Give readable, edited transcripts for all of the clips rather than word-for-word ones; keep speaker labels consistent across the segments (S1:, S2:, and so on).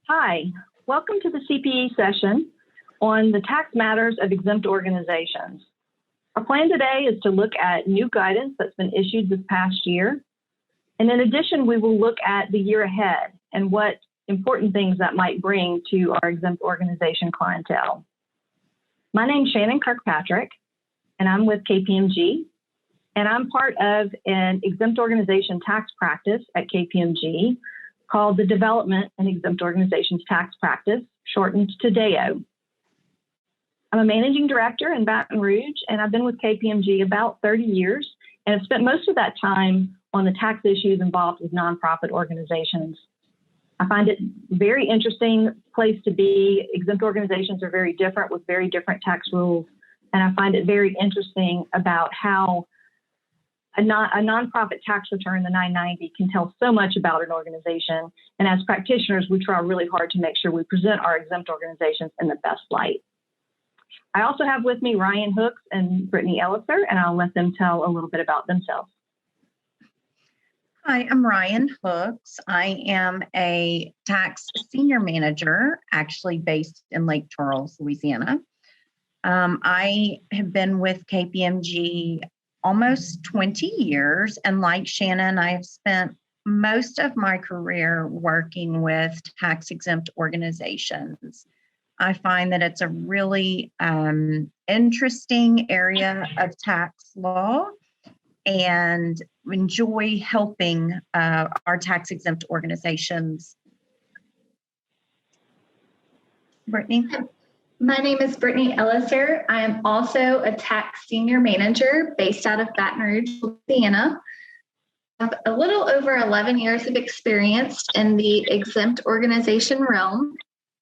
S1: Hi, welcome to the CPE session on the tax matters of exempt organizations. Our plan today is to look at new guidance that's been issued this past year. And in addition, we will look at the year ahead and what important things that might bring to our exempt organization clientele. My name's Shannon Kirkpatrick, and I'm with KPMG. And I'm part of an exempt organization tax practice at KPMG called the Development and Exempt Organizations Tax Practice, shortened to DEO. I'm a managing director in Baton Rouge, and I've been with KPMG about 30 years, and have spent most of that time on the tax issues involved with nonprofit organizations. I find it very interesting place to be. Exempt organizations are very different with very different tax rules, and I find it very interesting about how a nonprofit tax return, the 990, can tell so much about an organization. And as practitioners, we try really hard to make sure we present our exempt organizations in the best light. I also have with me Ryan Hooks and Brittany Elliser, and I'll let them tell a little bit about themselves.
S2: Hi, I'm Ryan Hooks. I am a tax senior manager, actually based in Lake Charles, Louisiana. I have been with KPMG almost 20 years, and like Shannon, I have spent most of my career working with tax-exempt organizations. I find that it's a really interesting area of tax law and enjoy helping our tax-exempt organizations. Brittany?
S3: My name is Brittany Elliser. I am also a tax senior manager based out of Baton Rouge, Louisiana. I have a little over 11 years of experience in the exempt organization realm.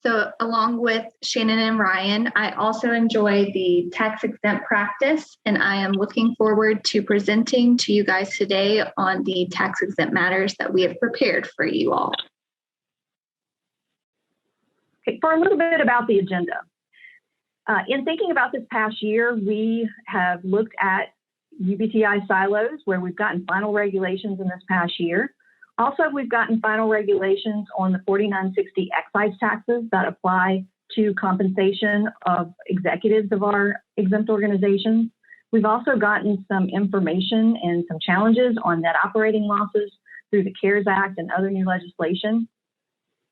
S3: So along with Shannon and Ryan, I also enjoy the tax exempt practice, and I am looking forward to presenting to you guys today on the tax exempt matters that we have prepared for you all.
S1: Okay, for a little bit about the agenda. In thinking about this past year, we have looked at UBTI silos where we've gotten final regulations in this past year. Also, we've gotten final regulations on the 4960 excise taxes that apply to compensation of executives of our exempt organizations. We've also gotten some information and some challenges on net operating losses through the CARES Act and other new legislation.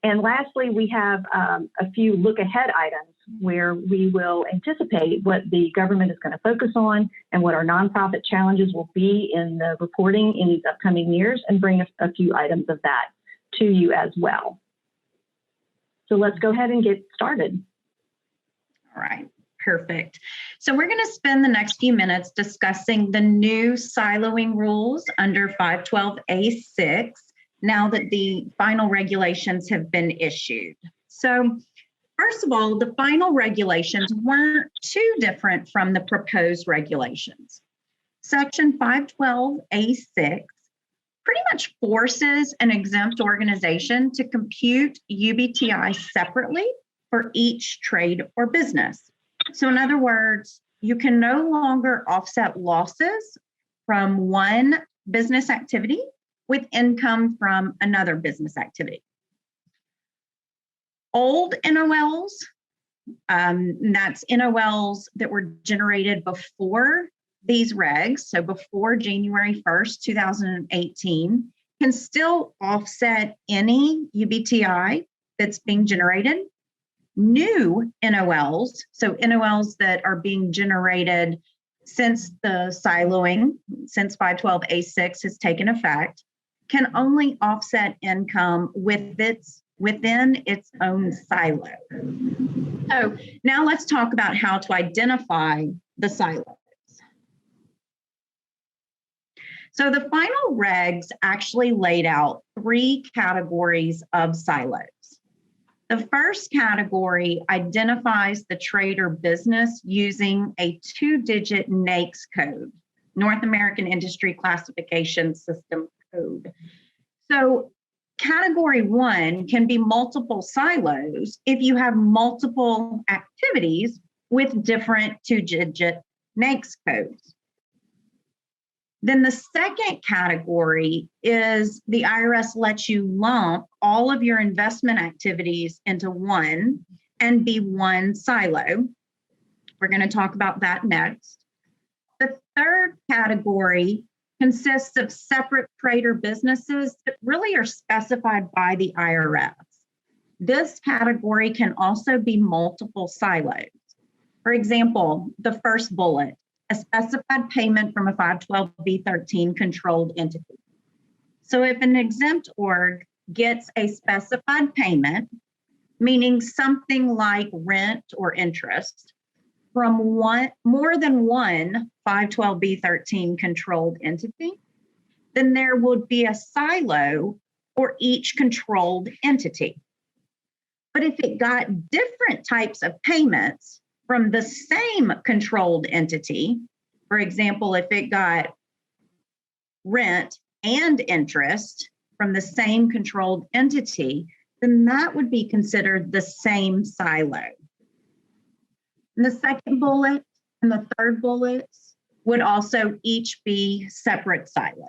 S1: And lastly, we have a few look ahead items where we will anticipate what the government is going to focus on and what our nonprofit challenges will be in the reporting in these upcoming years, and bring a few items of that to you as well. So let's go ahead and get started.
S2: All right, perfect. So we're going to spend the next few minutes discussing the new siloing rules under 512A6 now that the final regulations have been issued. So first of all, the final regulations weren't too different from the proposed regulations. Section 512A6 pretty much forces an exempt organization to compute UBTI separately for each trade or business. So in other words, you can no longer offset losses from one business activity with income from another business activity. Old NOLs, that's NOLs that were generated before these regs, so before January 1st, 2018, can still offset any UBTI that's being generated. New NOLs, so NOLs that are being generated since the siloing, since 512A6 has taken effect, can only offset income within its own silo. So now let's talk about how to identify the silos. So the final regs actually laid out 3 categories of silos. The first category identifies the trade or business using a 2-digit NAICS code, North American Industry Classification System code. So category 1 can be multiple silos if you have multiple activities with different 2-digit NAICS codes. Then the second category is the IRS lets you lump all of your investment activities into one and be one silo. We're going to talk about that next. The third category consists of separate trader businesses that really are specified by the IRS. This category can also be multiple silos. For example, the first bullet, a specified payment from a 512b13 controlled entity. So if an exempt org gets a specified payment, meaning something like rent or interest, from more than one 512b13 controlled entity, then there would be a silo for each controlled entity. But if it got different types of payments from the same controlled entity, for example, if it got rent and interest from the same controlled entity, then that would be considered the same silo. And the second bullet and the third bullet would also each be separate silos.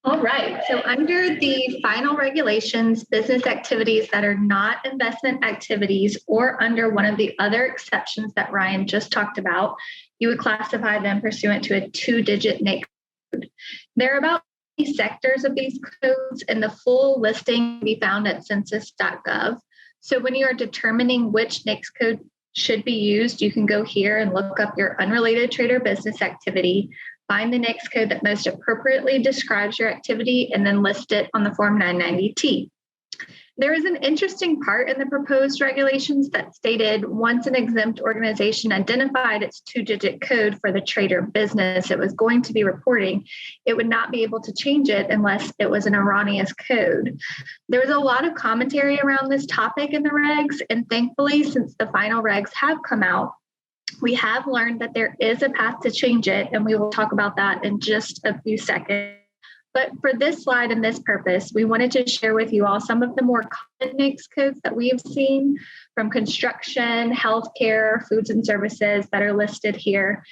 S3: All right, so under the final regulations, business activities that are not investment activities or under one of the other exceptions that Ryan just talked about, you would classify them pursuant to a 2-digit NAICS code. There are about 50 sectors of these codes, and the full listing can be found at census.gov. So when you are determining which NAICS code should be used, you can go here and look up your unrelated trade or business activity, find the NAICS code that most appropriately describes your activity, and then list it on the Form 990T. There is an interesting part in the proposed regulations that stated once an exempt organization identified its 2-digit code for the trade or business it was going to be reporting, it would not be able to change it unless it was an erroneous code. There was a lot of commentary around this topic in the regs, and thankfully, since the final regs have come out, we have learned that there is a path to change it, and we will talk about that in just a few seconds. But for this slide and this purpose, we wanted to share with you all some of the more common NAICS codes that we've seen from construction, healthcare, foods and services that are listed here.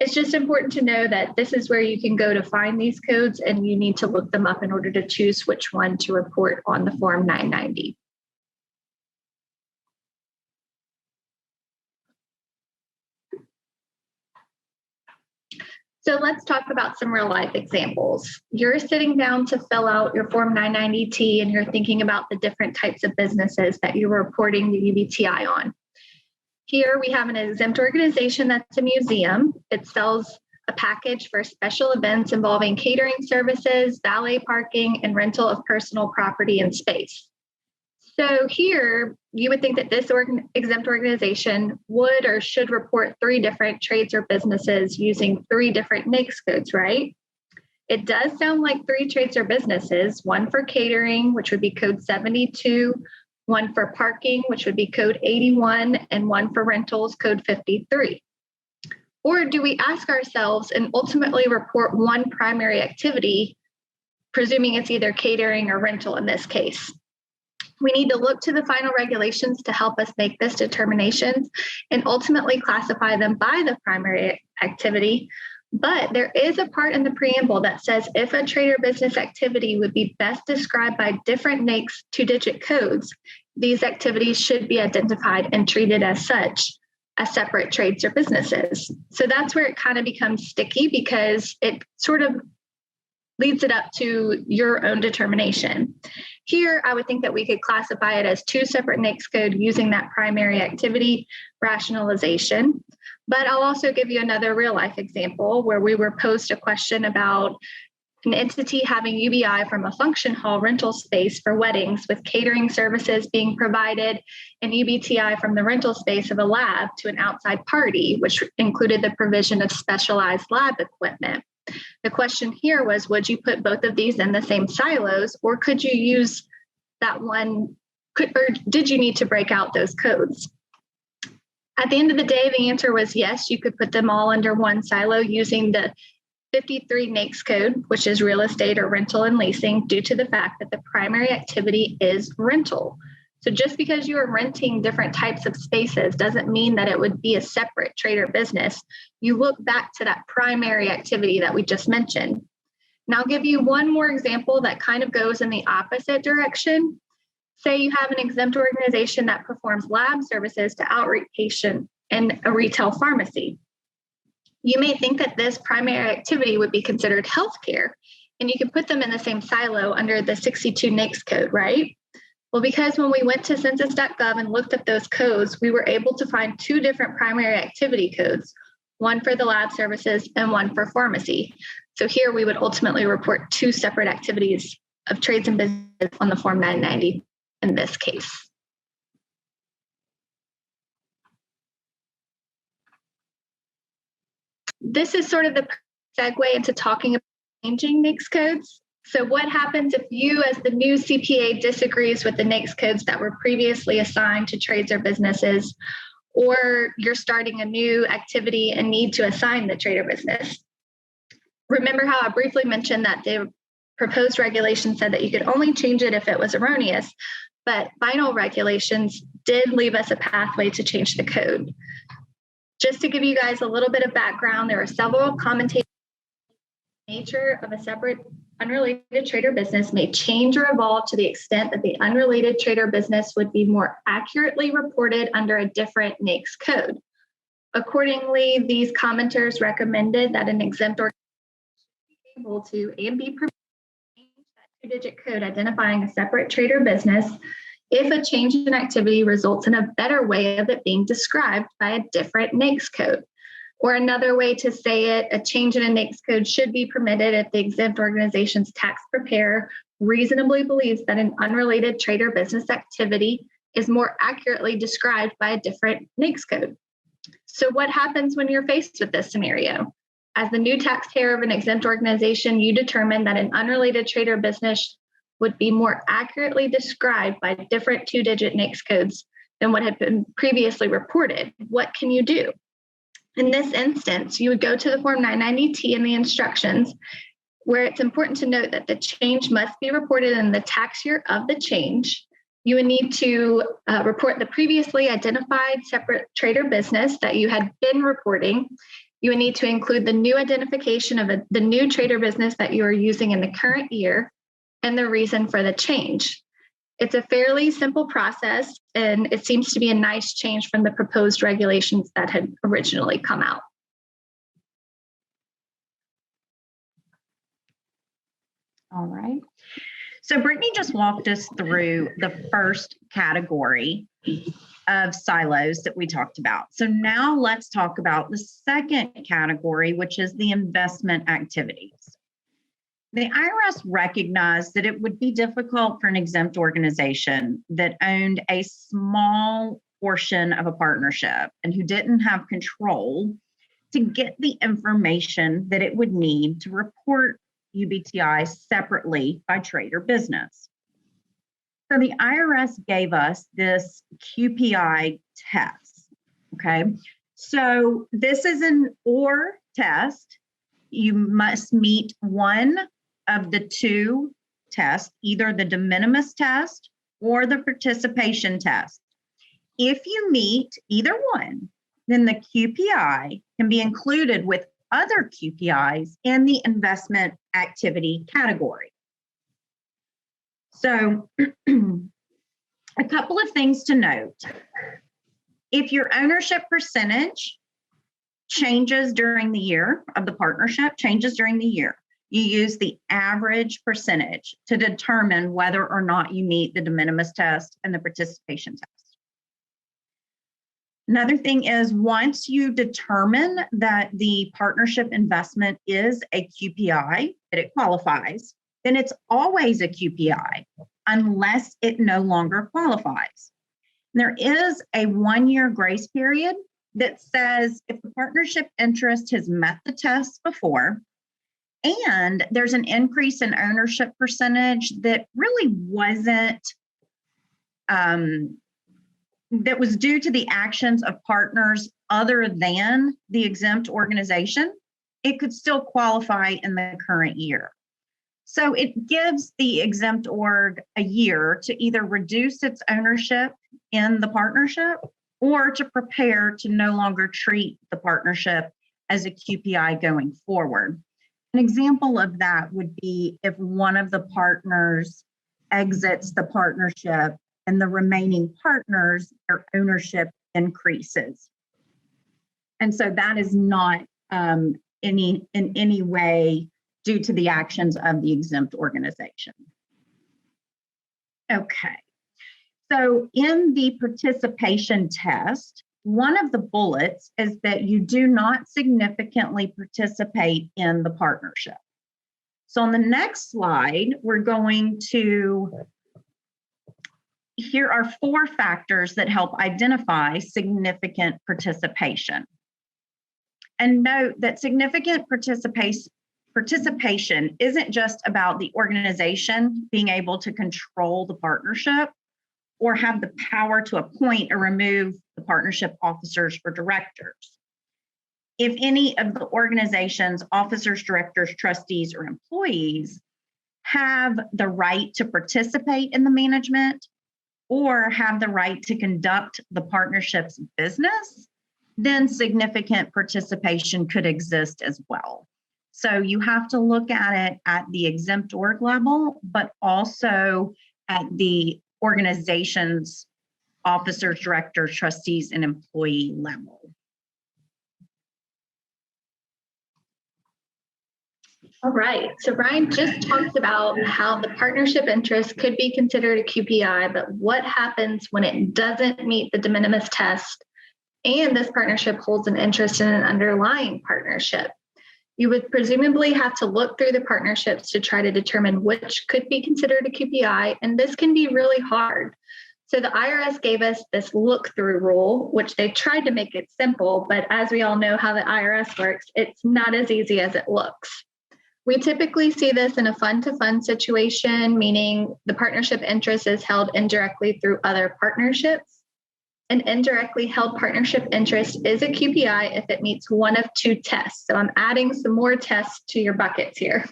S3: It's just important to know that this is where you can go to find these codes, and you need to look them up in order to choose which one to report on the Form 990. So let's talk about some real life examples. You're sitting down to fill out your Form 990T, and you're thinking about the different types of businesses that you're reporting the UBTI on. Here we have an exempt organization that's a museum. It sells a package for special events involving catering services, valet parking, and rental of personal property and space. So here, you would think that this exempt organization would or should report 3 different trades or businesses using 3 different NAICS codes, right? It does sound like 3 trades or businesses, one for catering, which would be code 72, one for parking, which would be code 81, and one for rentals, code 53. Or do we ask ourselves and ultimately report one primary activity, presuming it's either catering or rental in this case? We need to look to the final regulations to help us make this determination and ultimately classify them by the primary activity. But there is a part in the preamble that says if a trade or business activity would be best described by different NAICS 2-digit codes, these activities should be identified and treated as such as separate trades or businesses. So that's where it kind of becomes sticky, because it sort of leaves it up to your own determination. Here, I would think that we could classify it as 2 separate NAICS code using that primary activity rationalization. But I'll also give you another real life example where we were posed a question about an entity having UBI from a function hall rental space for weddings with catering services being provided, and UBTI from the rental space of a lab to an outside party, which included the provision of specialized lab equipment. The question here was, would you put both of these in the same silos, or could you use that one, or did you need to break out those codes? At the end of the day, the answer was yes, you could put them all under one silo using the 53 NAICS code, which is real estate or rental and leasing, due to the fact that the primary activity is rental. So just because you are renting different types of spaces doesn't mean that it would be a separate trade or business. You look back to that primary activity that we just mentioned. Now I'll give you one more example that kind of goes in the opposite direction. Say you have an exempt organization that performs lab services to outreach patients in a retail pharmacy. You may think that this primary activity would be considered healthcare, and you can put them in the same silo under the 62 NAICS code, right? Well, because when we went to census.gov and looked up those codes, we were able to find two different primary activity codes, one for the lab services and one for pharmacy. So here we would ultimately report two separate activities of trades and business on the Form 990 in this case. This is sort of the segue into talking about changing NAICS codes. So what happens if you, as the new CPA, disagrees with the NAICS codes that were previously assigned to trades or businesses, or you're starting a new activity and need to assign the trade or business? Remember how I briefly mentioned that the proposed regulation said that you could only change it if it was erroneous, but final regulations did leave us a pathway to change the code. Just to give you guys a little bit of background, there are several commentators. Nature of a separate unrelated trade or business may change or evolve to the extent that the unrelated trade or business would be more accurately reported under a different NAICS code. Accordingly, these commenters recommended that an exempt organization be able to and be permitted to change that two-digit code identifying a separate trade or business if a change in activity results in a better way of it being described by a different NAICS code. Or another way to say it, a change in a NAICS code should be permitted if the exempt organization's tax preparer reasonably believes that an unrelated trade or business activity is more accurately described by a different NAICS code. So what happens when you're faced with this scenario? As the new taxpayer of an exempt organization, you determine that an unrelated trade or business would be more accurately described by different two-digit NAICS codes than what had been previously reported. What can you do? In this instance, you would go to the Form 990T and the instructions, where it's important to note that the change must be reported in the tax year of the change. You would need to report the previously identified separate trade or business that you had been reporting. You would need to include the new identification of the new trade or business that you are using in the current year and the reason for the change. It's a fairly simple process, and it seems to be a nice change from the proposed regulations that had originally come out.
S2: All right. So Brittany just walked us through the first category of silos that we talked about. So now let's talk about the second category, which is the investment activities. The IRS recognized that it would be difficult for an exempt organization that owned a small portion of a partnership and who didn't have control to get the information that it would need to report UBTI separately by trade or business. So the IRS gave us this QPI test, okay? So this is an OR test. You must meet one of the two tests, either the de minimis test or the participation test. If you meet either one, then the QPI can be included with other QPIs in the investment activity category. So a couple of things to note. If your ownership percentage changes during the year of the partnership, you use the average percentage to determine whether or not you meet the de minimis test and the participation test. Another thing is, once you determine that the partnership investment is a QPI, that it qualifies, then it's always a QPI unless it no longer qualifies. And there is a 1-year grace period that says if the partnership interest has met the test before, and there's an increase in ownership percentage that really wasn't, that was due to the actions of partners other than the exempt organization, it could still qualify in the current year. So it gives the exempt org a year to either reduce its ownership in the partnership or to prepare to no longer treat the partnership as a QPI going forward. An example of that would be if one of the partners exits the partnership and the remaining partners, their ownership increases. And so that is not in any way due to the actions of the exempt organization. Okay, so in the participation test, one of the bullets is that you do not significantly participate in the partnership. So on the next slide, we're going to, here are 4 factors that help identify significant participation. And note that significant participation isn't just about the organization being able to control the partnership or have the power to appoint or remove the partnership officers or directors. If any of the organization's officers, directors, trustees, or employees have the right to participate in the management or have the right to conduct the partnership's business, then significant participation could exist as well. So you have to look at it at the exempt org level, but also at the organization's officers, directors, trustees, and employee level.
S3: All right, so Brian just talked about how the partnership interest could be considered a QPI, but what happens when it doesn't meet the de minimis test and this partnership holds an interest in an underlying partnership? You would presumably have to look through the partnerships to try to determine which could be considered a QPI, and this can be really hard. So the IRS gave us this look-through rule, which they tried to make it simple, but as we all know how the IRS works, it's not as easy as it looks. We typically see this in a fund-to-fund situation, meaning the partnership interest is held indirectly through other partnerships. An indirectly held partnership interest is a QPI if it meets one of 2 tests. So I'm adding some more tests to your buckets here.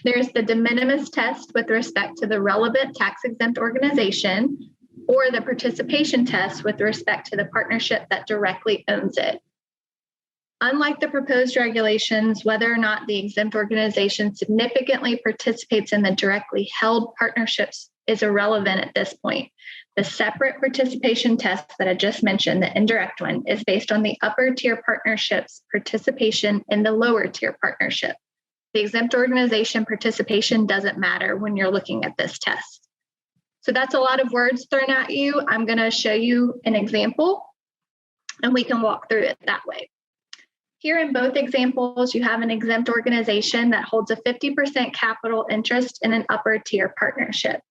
S3: There's the de minimis test with respect to the relevant tax-exempt organization, or the participation test with respect to the partnership that directly owns it. Unlike the proposed regulations, whether or not the exempt organization significantly participates in the directly held partnerships is irrelevant at this point. The separate participation test that I just mentioned, the indirect one, is based on the upper tier partnership's participation in the lower tier partnership. The exempt organization participation doesn't matter when you're looking at this test. So that's a lot of words thrown at you. I'm going to show you an example and we can walk through it that way. Here in both examples, you have an exempt organization that holds a 50% capital interest in an upper tier partnership.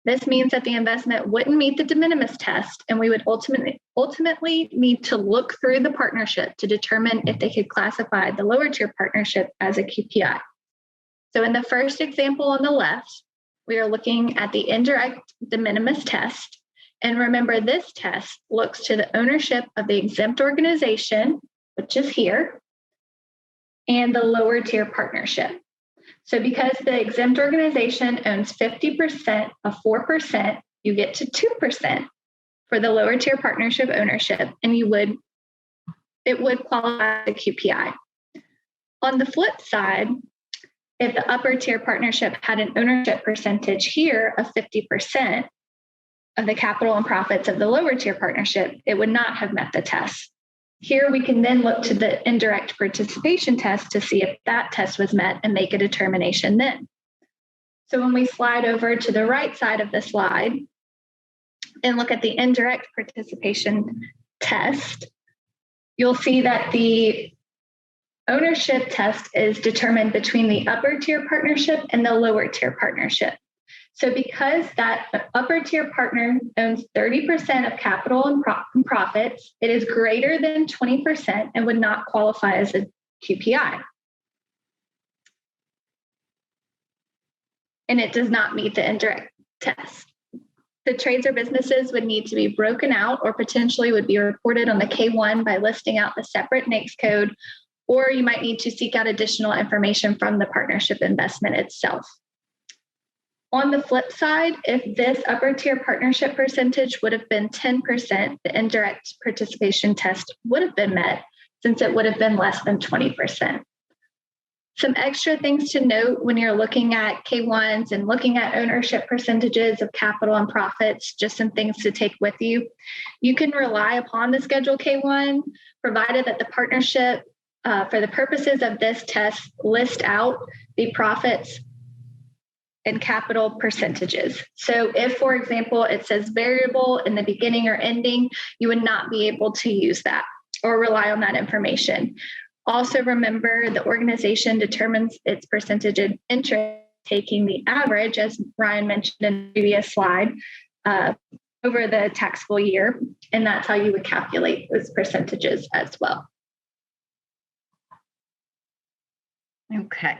S3: This means that the investment wouldn't meet the de minimis test, and we would ultimately need to look through the partnership to determine if they could classify the lower tier partnership as a QPI. So in the first example on the left, we are looking at the indirect de minimis test. And remember, this test looks to the ownership of the exempt organization, which is here, and the lower tier partnership. So because the exempt organization owns 50% of 4%, you get to 2% for the lower tier partnership ownership, and it would qualify as a QPI. On the flip side, if the upper tier partnership had an ownership percentage here of 50% of the capital and profits of the lower tier partnership, it would not have met the test. Here we can then look to the indirect participation test to see if that test was met and make a determination then. So when we slide over to the right side of the slide and look at the indirect participation test, you'll see that the ownership test is determined between the upper tier partnership and the lower tier partnership. So because that upper tier partner owns 30% of capital and profits, it is greater than 20% and would not qualify as a QPI. And it does not meet the indirect test. The trades or businesses would need to be broken out or potentially would be reported on the K-1 by listing out the separate NAICS code, or you might need to seek out additional information from the partnership investment itself. On the flip side, if this upper tier partnership percentage would have been 10%, the indirect participation test would have been met since it would have been less than 20%. Some extra things to note when you're looking at K1s and looking at ownership percentages of capital and profits, just some things to take with you. You can rely upon the Schedule K1, provided that the partnership, for the purposes of this test, list out the profits and capital percentages. So if, for example, it says variable in the beginning or ending, you would not be able to use that or rely on that information. Also remember, the organization determines its percentage of interest, taking the average, as Ryan mentioned in the previous slide, over the taxable year, and that's how you would calculate those percentages as well.
S2: Okay.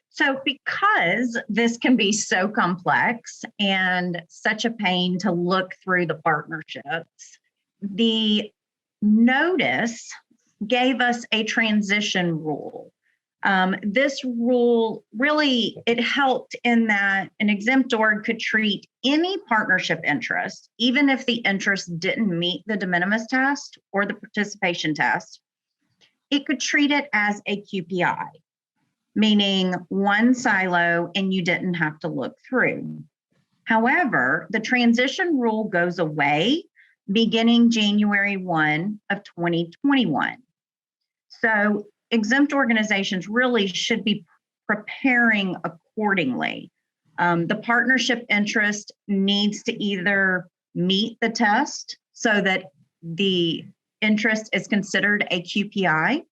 S2: So because this can be so complex and such a pain to look through the partnerships, the notice gave us a transition rule. This rule really, it helped in that an exempt org could treat any partnership interest, even if the interest didn't meet the de minimis test or the participation test, it could treat it as a QPI, meaning one silo and you didn't have to look through. However, the transition rule goes away beginning January 1 of 2021. So exempt organizations really should be preparing accordingly. The partnership interest needs to either meet the test so that the interest is considered a QPI,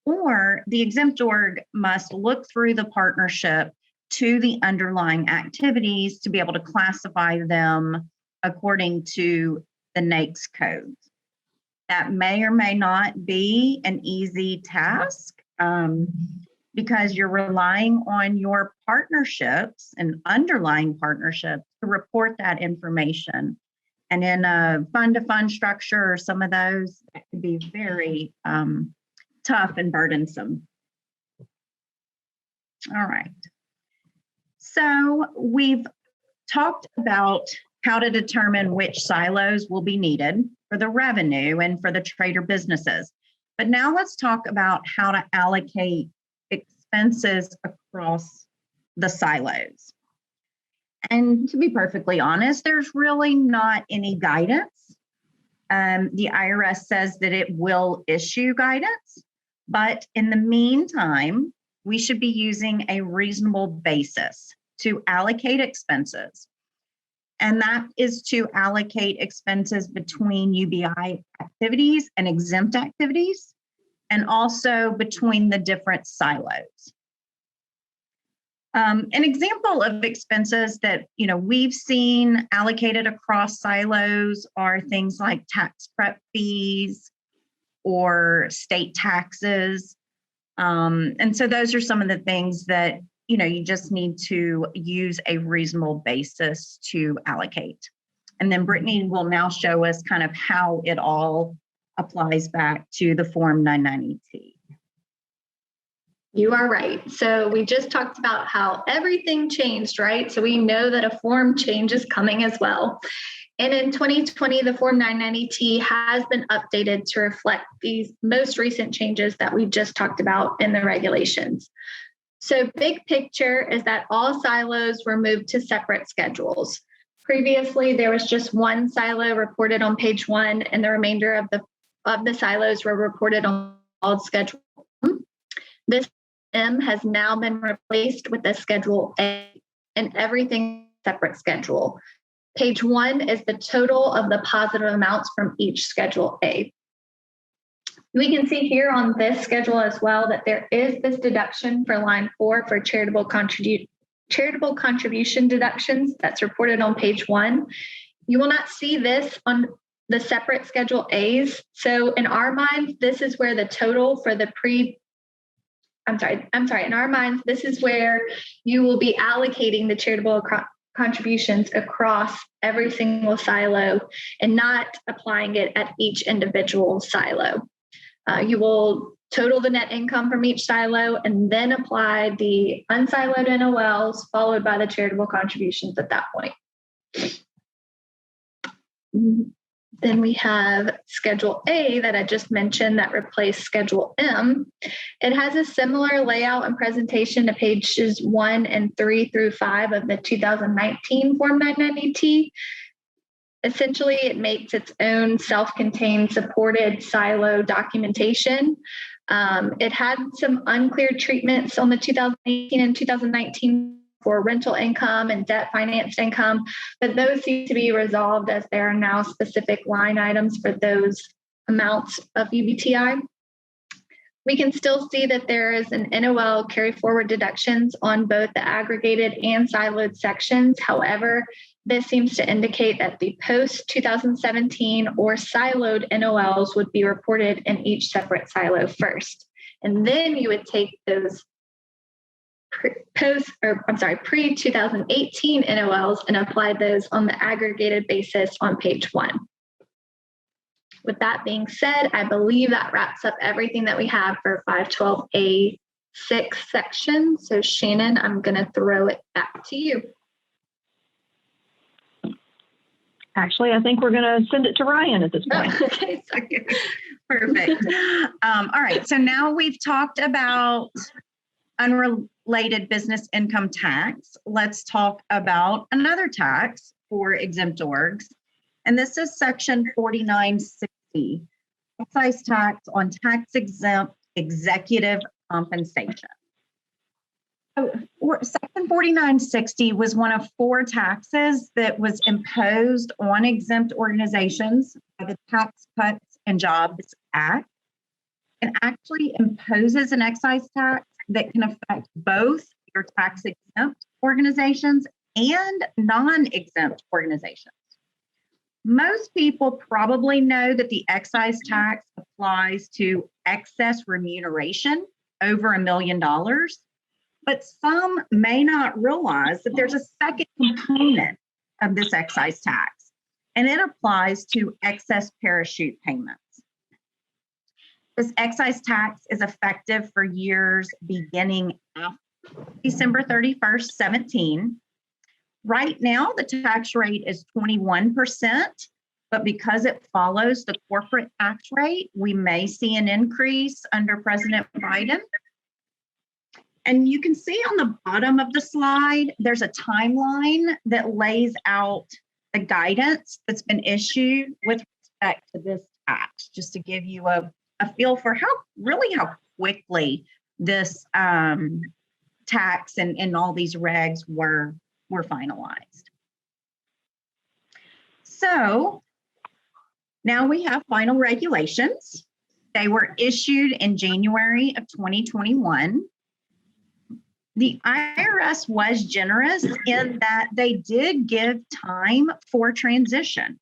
S2: or the exempt org must look through the partnership to the underlying activities to be able to classify them according to the NAICS codes. That may or may not be an easy task because you're relying on your partnerships and underlying partnerships to report that information. And in a fund-to-fund structure or some of those, that could be very tough and burdensome. All right. So we've talked about how to determine which silos will be needed for the revenue and for the trader businesses. But now let's talk about how to allocate expenses across the silos. And to be perfectly honest, there's really not any guidance. The IRS says that it will issue guidance, but in the meantime, we should be using a reasonable basis to allocate expenses. And that is to allocate expenses between UBI activities and exempt activities, and also between the different silos. An example of expenses that we've seen allocated across silos are things like tax prep fees or state taxes. And so those are some of the things that you just need to use a reasonable basis to allocate. And then Brittany will now show us kind of how it all applies back to the Form 990T.
S3: You are right. So we just talked about how everything changed, right? So we know that a form change is coming as well. And in 2020, the Form 990T has been updated to reflect these most recent changes that we just talked about in the regulations. So big picture is that all silos were moved to separate schedules. Previously, there was just one silo reported on page 1, and the remainder of the silos were reported on all Schedule M. This M has now been replaced with the Schedule A, and everything separate schedule. Page 1 is the total of the positive amounts from each Schedule A. We can see here on this schedule as well that there is this deduction for line 4 for charitable contribution deductions that's reported on page 1. You will not see this on the separate Schedule A's. So in our minds, this is where the total for the in our minds, this is where you will be allocating the charitable contributions across every single silo and not applying it at each individual silo. You will total the net income from each silo, and then apply the unsiloed NOLs followed by the charitable contributions at that point. Then we have Schedule A that I just mentioned that replaced Schedule M. It has a similar layout and presentation to pages 1 and 3 through 5 of the 2019 Form 990T. Essentially, it makes its own self-contained supported silo documentation. It had some unclear treatments on the 2018 and 2019 for rental income and debt financed income, but those seem to be resolved as there are now specific line items for those amounts of UBTI. We can still see that there is an NOL carry forward deductions on both the aggregated and siloed sections. However, this seems to indicate that the post-2017 or siloed NOLs would be reported in each separate silo first. And then you would take those pre-2018 NOLs and apply those on the aggregated basis on page 1. With that being said, I believe that wraps up everything that we have for 512A6 section. So Shannon, I'm going to throw it back to you.
S1: Actually, I think we're going to send it to Ryan at this point.
S3: Oh, okay, sorry.
S2: Perfect. All right. So now we've talked about unrelated business income tax. Let's talk about another tax for exempt orgs. And this is section 4960, excise tax on tax exempt executive compensation. So section 4960 was one of 4 taxes that was imposed on exempt organizations by the Tax Cuts and Jobs Act, and actually imposes an excise tax that can affect both your tax exempt organizations and non-exempt organizations. Most people probably know that the excise tax applies to excess remuneration over $1 million, but some may not realize that there's a second component of this excise tax, and it applies to excess parachute payments. This excise tax is effective for years beginning after December 31st, 17. Right now, the tax rate is 21%, but because it follows the corporate tax rate, we may see an increase under President Biden. And you can see on the bottom of the slide, there's a timeline that lays out the guidance that's been issued with respect to this tax, just to give you a feel for how quickly this tax and all these regs were finalized. So now we have final regulations. They were issued in January of 2021. The IRS was generous in that they did give time for transition.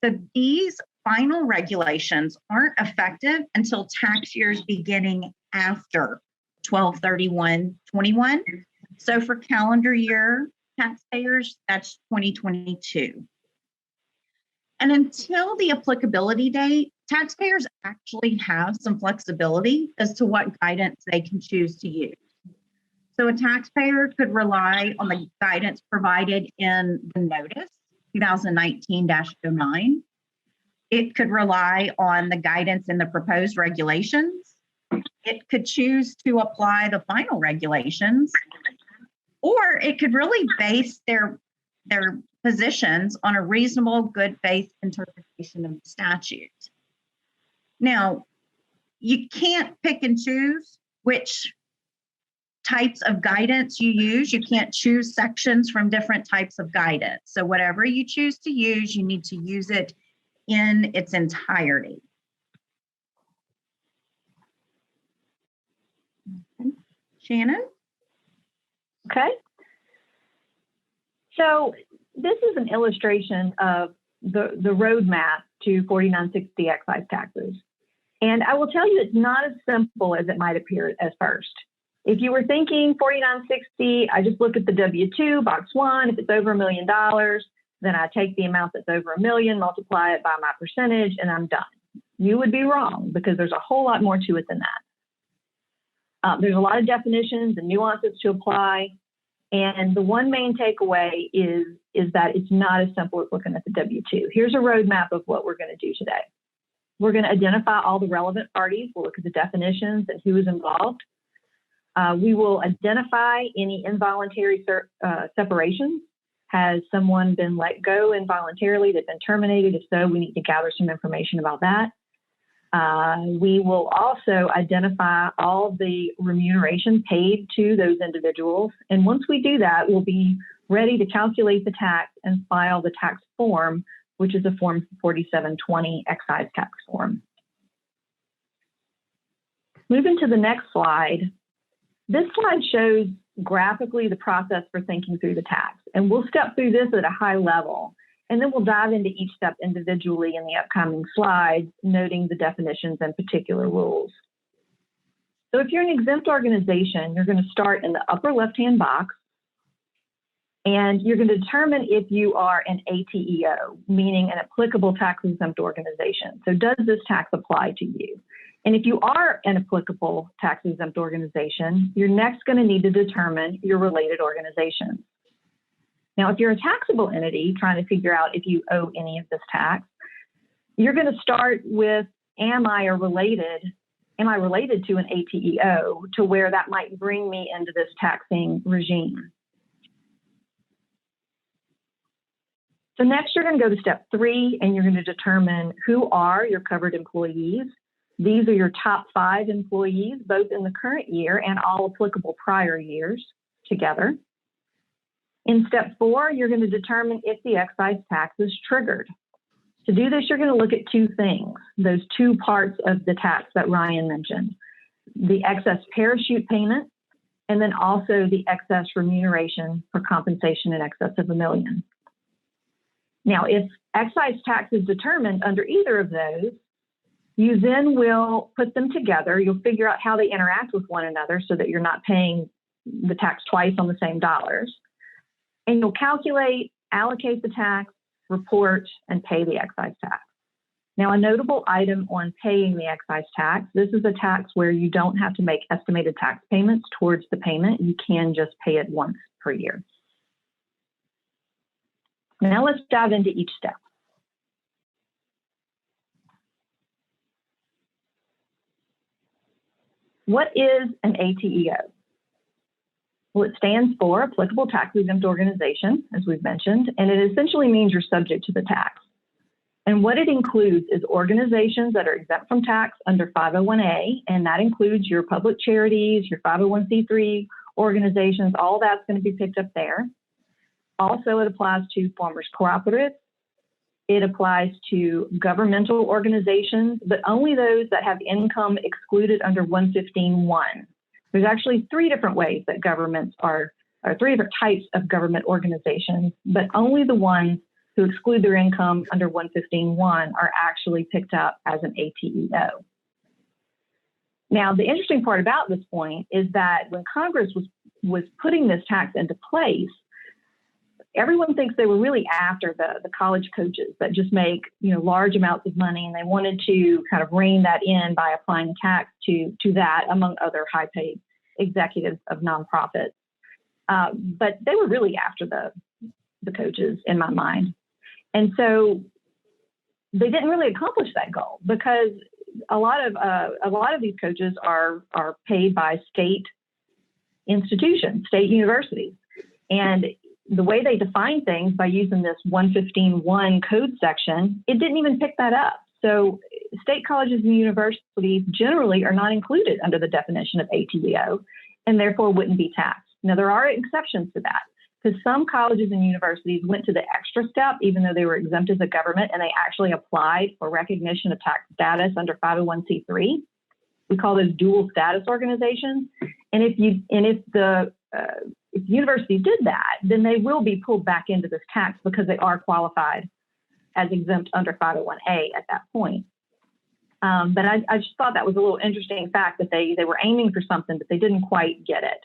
S2: So these final regulations aren't effective until tax years beginning after 12/31/21. So for calendar year taxpayers, that's 2022. And until the applicability date, taxpayers actually have some flexibility as to what guidance they can choose to use. So a taxpayer could rely on the guidance provided in the notice 2019-09. It could rely on the guidance in the proposed regulations. It could choose to apply the final regulations, or it could really base their positions on a reasonable good faith interpretation of the statute. Now, you can't pick and choose which types of guidance you use. You can't choose sections from different types of guidance. So whatever you choose to use, you need to use it in its entirety. Shannon?
S1: Okay. So this is an illustration of the roadmap to 4960 excise taxes. And I will tell you, it's not as simple as it might appear at first. If you were thinking 4960, I just look at the W-2, box 1. If it's over $1 million, then I take the amount that's over $1 million, multiply it by my percentage, and I'm done. You would be wrong, because there's a whole lot more to it than that. There's a lot of definitions and nuances to apply. And the one main takeaway is that it's not as simple as looking at the W-2. Here's a roadmap of what we're going to do today. We're going to identify all the relevant parties. We'll look at the definitions and who is involved. We will identify any involuntary separations. Has someone been let go involuntarily? They've been terminated? If so, we need to gather some information about that. We will also identify all the remuneration paid to those individuals. And once we do that, we'll be ready to calculate the tax and file the tax form, which is a Form 4720 excise tax form. Moving to the next slide. This slide shows graphically the process for thinking through the tax. And we'll step through this at a high level. And then we'll dive into each step individually in the upcoming slides, noting the definitions and particular rules. So if you're an exempt organization, you're going to start in the upper left-hand box, and you're going to determine if you are an ATEO, meaning an applicable tax-exempt organization. So does this tax apply to you? And if you are an applicable tax-exempt organization, you're next going to need to determine your related organizations. Now, if you're a taxable entity trying to figure out if you owe any of this tax, you're going to start with, am I related to an ATEO, to where that might bring me into this taxing regime. So next, you're going to go to step 3, and you're going to determine who are your covered employees. These are your top 5 employees, both in the current year and all applicable prior years together. In step 4, you're going to determine if the excise tax is triggered. To do this, you're going to look at 2 things, those 2 parts of the tax that Ryan mentioned, the excess parachute payment, and then also the excess remuneration for compensation in excess of $1 million. Now, if excise tax is determined under either of those, you then will put them together. You'll figure out how they interact with one another so that you're not paying the tax twice on the same dollars. And you'll calculate, allocate the tax, report, and pay the excise tax. Now, a notable item on paying the excise tax, this is a tax where you don't have to make estimated tax payments towards the payment. You can just pay it once per year. Now let's dive into each step. What is an ATEO? Well, it stands for Applicable Tax Exempt Organization, as we've mentioned, and it essentially means you're subject to the tax. And what it includes is organizations that are exempt from tax under 501A, and that includes your public charities, your 501c3 organizations, all that's going to be picked up there. Also, it applies to farmers cooperatives. It applies to governmental organizations, but only those that have income excluded under 115.1. There's actually 3 different ways that governments or 3 different types of government organizations, but only the ones who exclude their income under 115.1 are actually picked up as an ATEO. Now, the interesting part about this point is that when Congress was putting this tax into place, everyone thinks they were really after the college coaches that just make large amounts of money, and they wanted to kind of rein that in by applying tax to that, among other high-paid executives of nonprofits. But they were really after the coaches, in my mind, and so they didn't really accomplish that goal, because a lot of these coaches are paid by state institutions, state universities, and the way they define things by using this 115.1 code section, it didn't even pick that up. So state colleges and universities generally are not included under the definition of ATEO, and therefore wouldn't be taxed. Now, there are exceptions to that, because some colleges and universities went to the extra step, even though they were exempt as a government, and they actually applied for recognition of tax status under 501c3. We call those dual status organizations. And if universities did that, then they will be pulled back into this tax because they are qualified as exempt under 501A at that point. But I just thought that was a little interesting fact that they were aiming for something, but they didn't quite get it.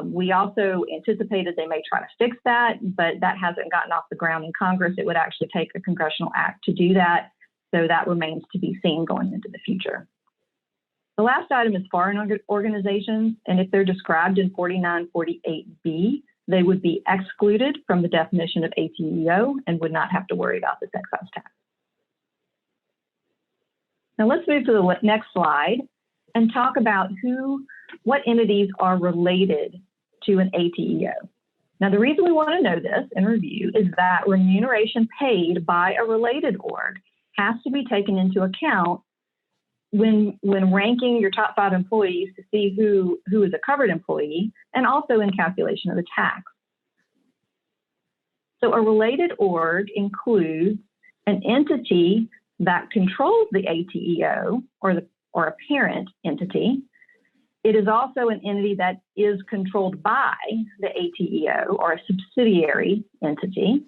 S1: We also anticipated they may try to fix that, but that hasn't gotten off the ground in Congress. It would actually take a congressional act to do that. So that remains to be seen going into the future. The last item is foreign organizations, and if they're described in 4948B, they would be excluded from the definition of ATEO and would not have to worry about this excise tax. Now let's move to the next slide and talk about what entities are related to an ATEO. Now, the reason we want to know this in review is that remuneration paid by a related org has to be taken into account when ranking your top 5 employees to see who is a covered employee, and also in calculation of the tax. So a related org includes an entity that controls the ATEO or a parent entity. It is also an entity that is controlled by the ATEO or a subsidiary entity.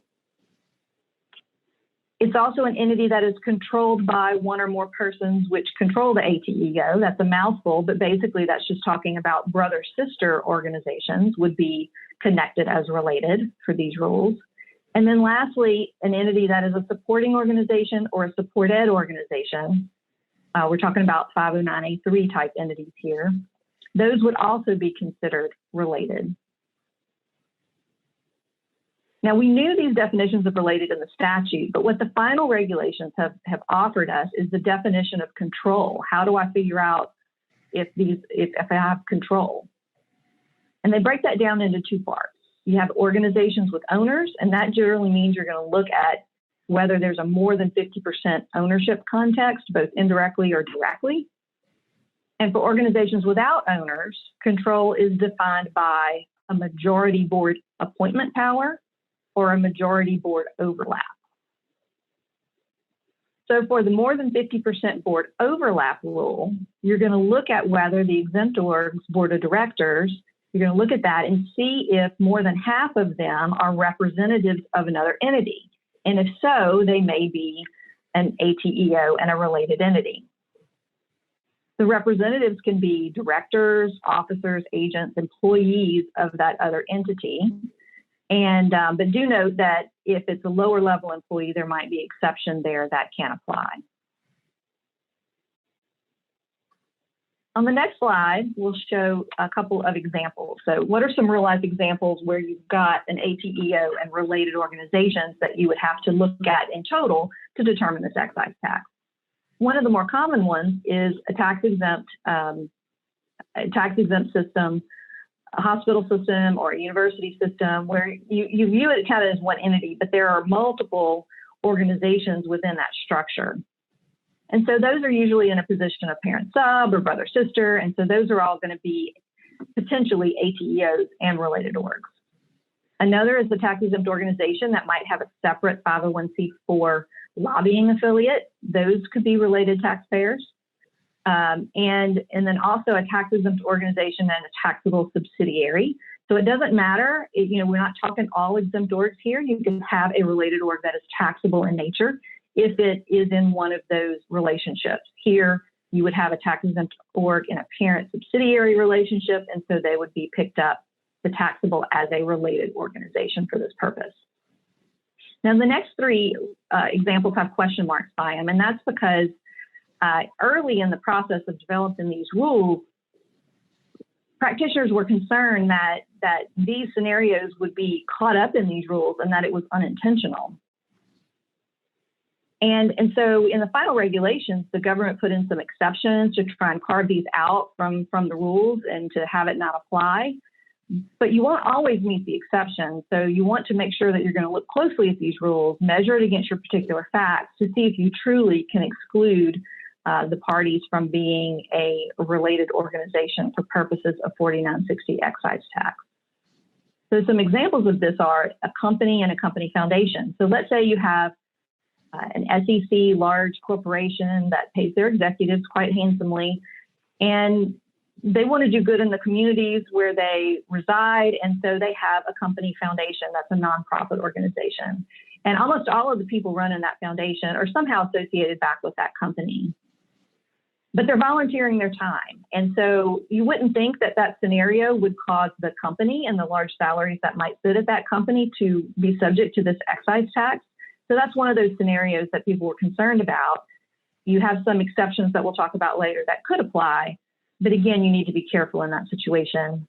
S1: It's also an entity that is controlled by one or more persons which control the ATEO. That's a mouthful, but basically that's just talking about brother-sister organizations would be connected as related for these rules. And then lastly, an entity that is a supporting organization or a support-ed organization. We're talking about 509A3 type entities here. Those would also be considered related. Now, we knew these definitions of related in the statute, but what the final regulations have offered us is the definition of control. How do I figure out if I have control? And they break that down into 2 parts. You have organizations with owners, and that generally means you're going to look at whether there's a more than 50% ownership context, both indirectly or directly. And for organizations without owners, control is defined by a majority board appointment power or a majority board overlap. So for the more than 50% board overlap rule, you're going to look at whether the exempt org's board of directors, you're going to look at that and see if more than half of them are representatives of another entity. And if so, they may be an ATEO and a related entity. The representatives can be directors, officers, agents, employees of that other entity. And but do note that if it's a lower level employee, there might be exception there that can apply. On the next slide, we'll show a couple of examples. So what are some real life examples where you've got an ATEO and related organizations that you would have to look at in total to determine this excise tax? One of the more common ones is a tax-exempt system, a hospital system or a university system where you view it kind of as one entity, but there are multiple organizations within that structure. And so those are usually in a position of parent sub or brother sister, and so those are all going to be potentially ATEOs and related orgs. Another is a tax-exempt organization that might have a separate 501c4 lobbying affiliate. Those could be related taxpayers. And then also a tax-exempt organization and a taxable subsidiary. So it doesn't matter, we're not talking all exempt orgs here. You can have a related org that is taxable in nature if it is in one of those relationships. Here, you would have a tax-exempt org in a parent-subsidiary relationship, and so they would be picked up the taxable as a related organization for this purpose. Now, the next 3 examples have question marks by them, and that's because early in the process of developing these rules, practitioners were concerned that these scenarios would be caught up in these rules and that it was unintentional. And so in the final regulations, the government put in some exceptions to try and carve these out from the rules and to have it not apply. But you won't always meet the exception. So you want to make sure that you're going to look closely at these rules, measure it against your particular facts to see if you truly can exclude the parties from being a related organization for purposes of 4960 excise tax. So some examples of this are a company and a company foundation. So let's say you have an SEC large corporation that pays their executives quite handsomely, and they want to do good in the communities where they reside, and so they have a company foundation that's a nonprofit organization. And almost all of the people running that foundation are somehow associated back with that company. But they're volunteering their time. And so you wouldn't think that that scenario would cause the company and the large salaries that might sit at that company to be subject to this excise tax. So that's one of those scenarios that people were concerned about. You have some exceptions that we'll talk about later that could apply, but again, you need to be careful in that situation.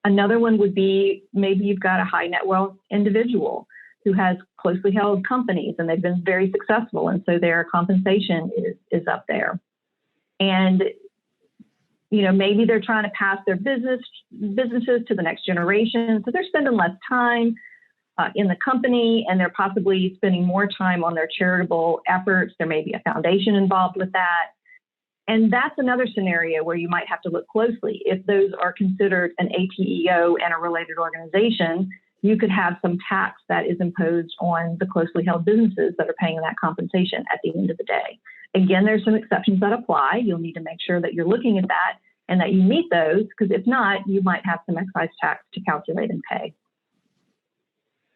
S1: Another one would be maybe you've got a high net wealth individual who has closely held companies and they've been very successful, and so their compensation is up there. And maybe they're trying to pass their businesses to the next generation, so they're spending less time in the company, and they're possibly spending more time on their charitable efforts. There may be a foundation involved with that. And that's another scenario where you might have to look closely. If those are considered an ATEO and a related organization, you could have some tax that is imposed on the closely held businesses that are paying that compensation at the end of the day. Again, there's some exceptions that apply. You'll need to make sure that you're looking at that and that you meet those, because if not, you might have some excise tax to calculate and pay.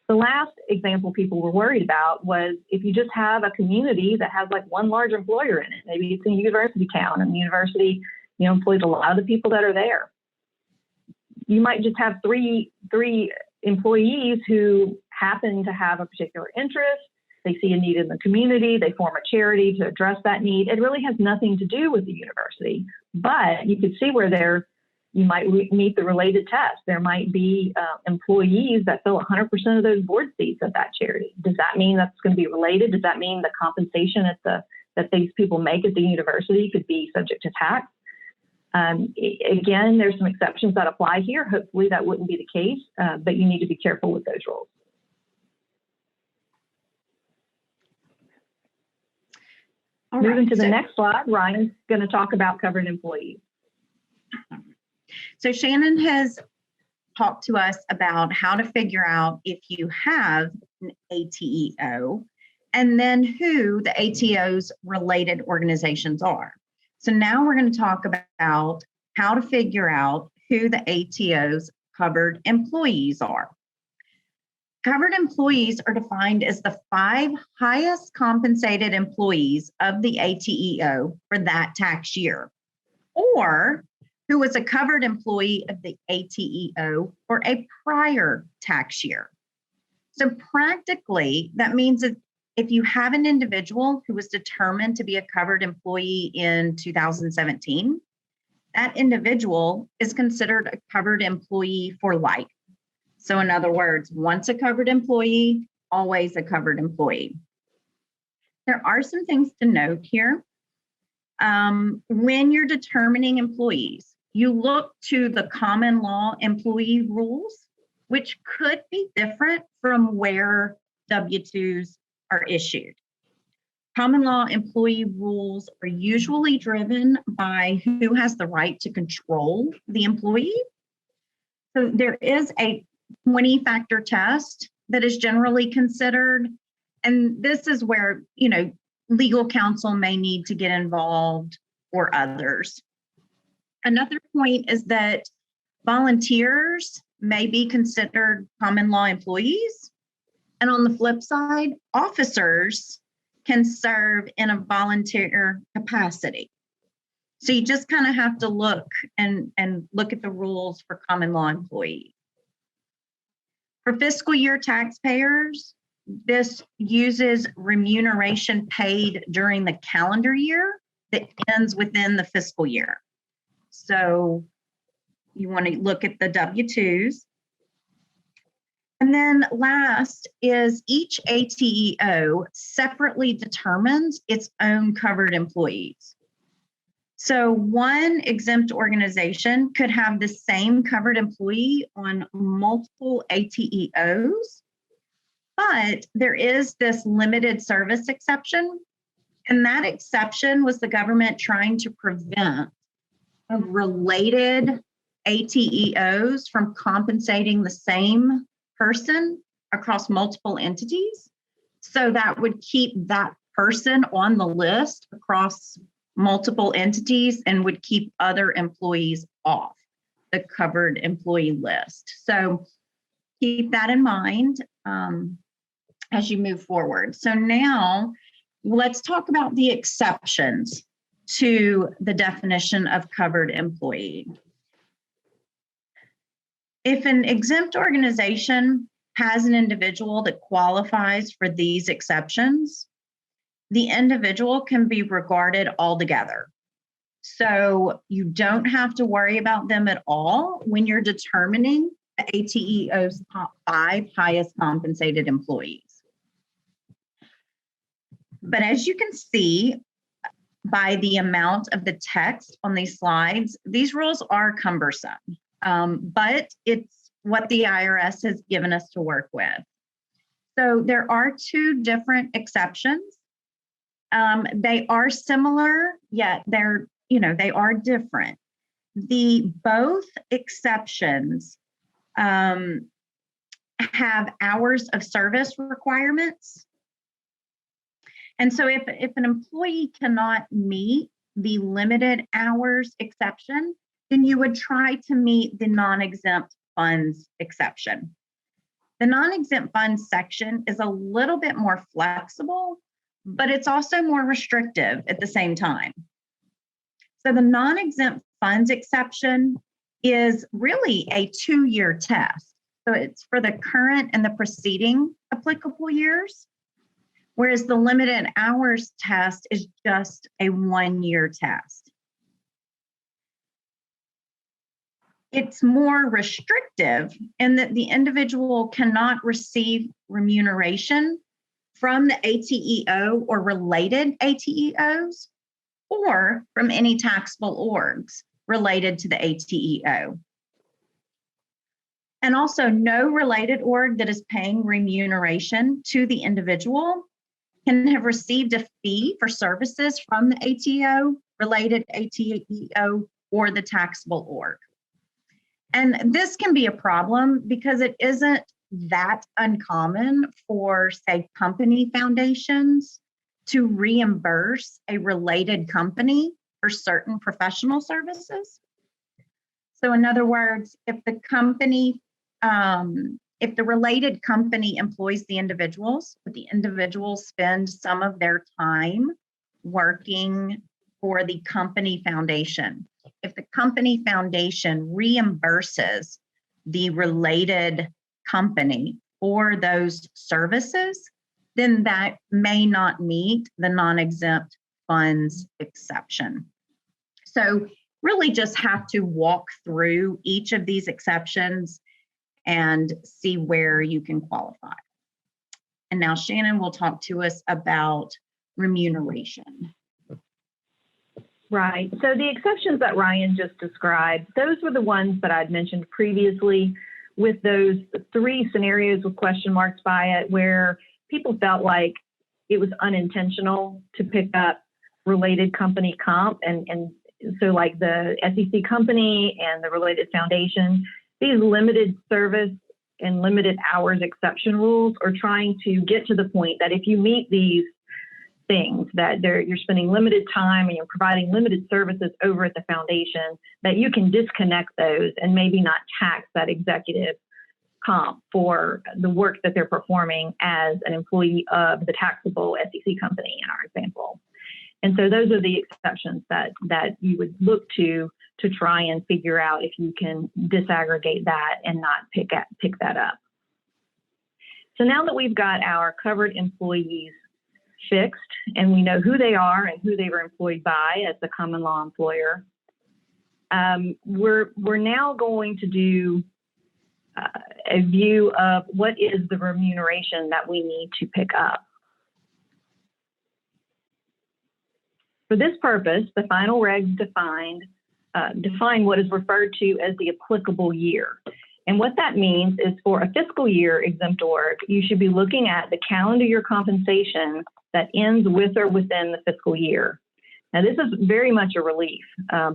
S1: The last example people were worried about was if you just have a community that has like one large employer in it. Maybe it's a university town and the university, employs a lot of the people that are there. You might just have three employees who happen to have a particular interest. They see a need in the community. They form a charity to address that need. It really has nothing to do with the university, but you could see where you might meet the related test. There might be employees that fill 100% of those board seats at that charity. Does that mean that's going to be related? Does that mean the compensation that these people make at the university could be subject to tax? Again, there's some exceptions that apply here. Hopefully that wouldn't be the case, but you need to be careful with those rules. Moving to the next slide, Ryan's going to talk about covered employees.
S2: So Shannon has talked to us about how to figure out if you have an ATEO and then who the ATO's related organizations are. So now we're going to talk about how to figure out who the ATO's covered employees are. Covered employees are defined as the 5 highest compensated employees of the ATEO for that tax year, or who was a covered employee of the ATEO for a prior tax year. So practically, that means that if you have an individual who was determined to be a covered employee in 2017, that individual is considered a covered employee for life. So in other words, once a covered employee, always a covered employee. There are some things to note here. When you're determining employees, you look to the common law employee rules, which could be different from where W-2s are issued. Common law employee rules are usually driven by who has the right to control the employee. So there is a 20-factor test that is generally considered. And this is where, legal counsel may need to get involved or others. Another point is that volunteers may be considered common law employees. And on the flip side, officers can serve in a volunteer capacity. So you just kind of have to look and look at the rules for common law employees. For fiscal year taxpayers, this uses remuneration paid during the calendar year that ends within the fiscal year. So you want to look at the W-2s. And then last is each ATEO separately determines its own covered employees. So one exempt organization could have the same covered employee on multiple ATEOs, but there is this limited service exception. And that exception was the government trying to prevent related ATEOs from compensating the same person across multiple entities. So that would keep that person on the list across multiple entities and would keep other employees off the covered employee list. So keep that in mind as you move forward. So now let's talk about the exceptions to the definition of covered employee. If an exempt organization has an individual that qualifies for these exceptions, the individual can be regarded all together. So you don't have to worry about them at all when you're determining the ATEO's top 5 highest compensated employees. But as you can see by the amount of the text on these slides, these rules are cumbersome, but it's what the IRS has given us to work with. So there are 2 different exceptions. They are similar, yet they are different. Both exceptions have hours of service requirements. And so if an employee cannot meet the limited hours exception, then you would try to meet the non-exempt funds exception. The non-exempt funds section is a little bit more flexible, but it's also more restrictive at the same time. So the non-exempt funds exception is really a 2-year test. So it's for the current and the preceding applicable years, whereas the limited hours test is just a 1-year test. It's more restrictive in that the individual cannot receive remuneration from the ATEO or related ATEOs or from any taxable orgs related to the ATEO. And also no related org that is paying remuneration to the individual can have received a fee for services from the ATEO, related ATEO, or the taxable org. And this can be a problem because it isn't that uncommon for, say, company foundations to reimburse a related company for certain professional services. So in other words, if the related company employs the individuals, but the individuals spend some of their time working for the company foundation, if the company foundation reimburses the related company for those services, then that may not meet the non-exempt funds exception. So really just have to walk through each of these exceptions and see where you can qualify. And now Shannon will talk to us about remuneration.
S1: Right. So the exceptions that Ryan just described, those were the ones that I'd mentioned previously with those 3 scenarios with question marks by it where people felt like it was unintentional to pick up related company comp. And so like the SEC company and the related foundation, these limited service and limited hours exception rules are trying to get to the point that if you meet these things, that you're spending limited time and you're providing limited services over at the foundation, that you can disconnect those and maybe not tax that executive comp for the work that they're performing as an employee of the taxable SEC company in our example. And so those are the exceptions that you would look to try and figure out if you can disaggregate that and not pick that up. So now that we've got our covered employees fixed and we know who they are and who they were employed by as the common law employer, we're now going to do a view of what is the remuneration that we need to pick up. For this purpose, the final regs define what is referred to as the applicable year. And what that means is for a fiscal year exempt org, you should be looking at the calendar year compensation that ends with or within the fiscal year. Now, this is very much a relief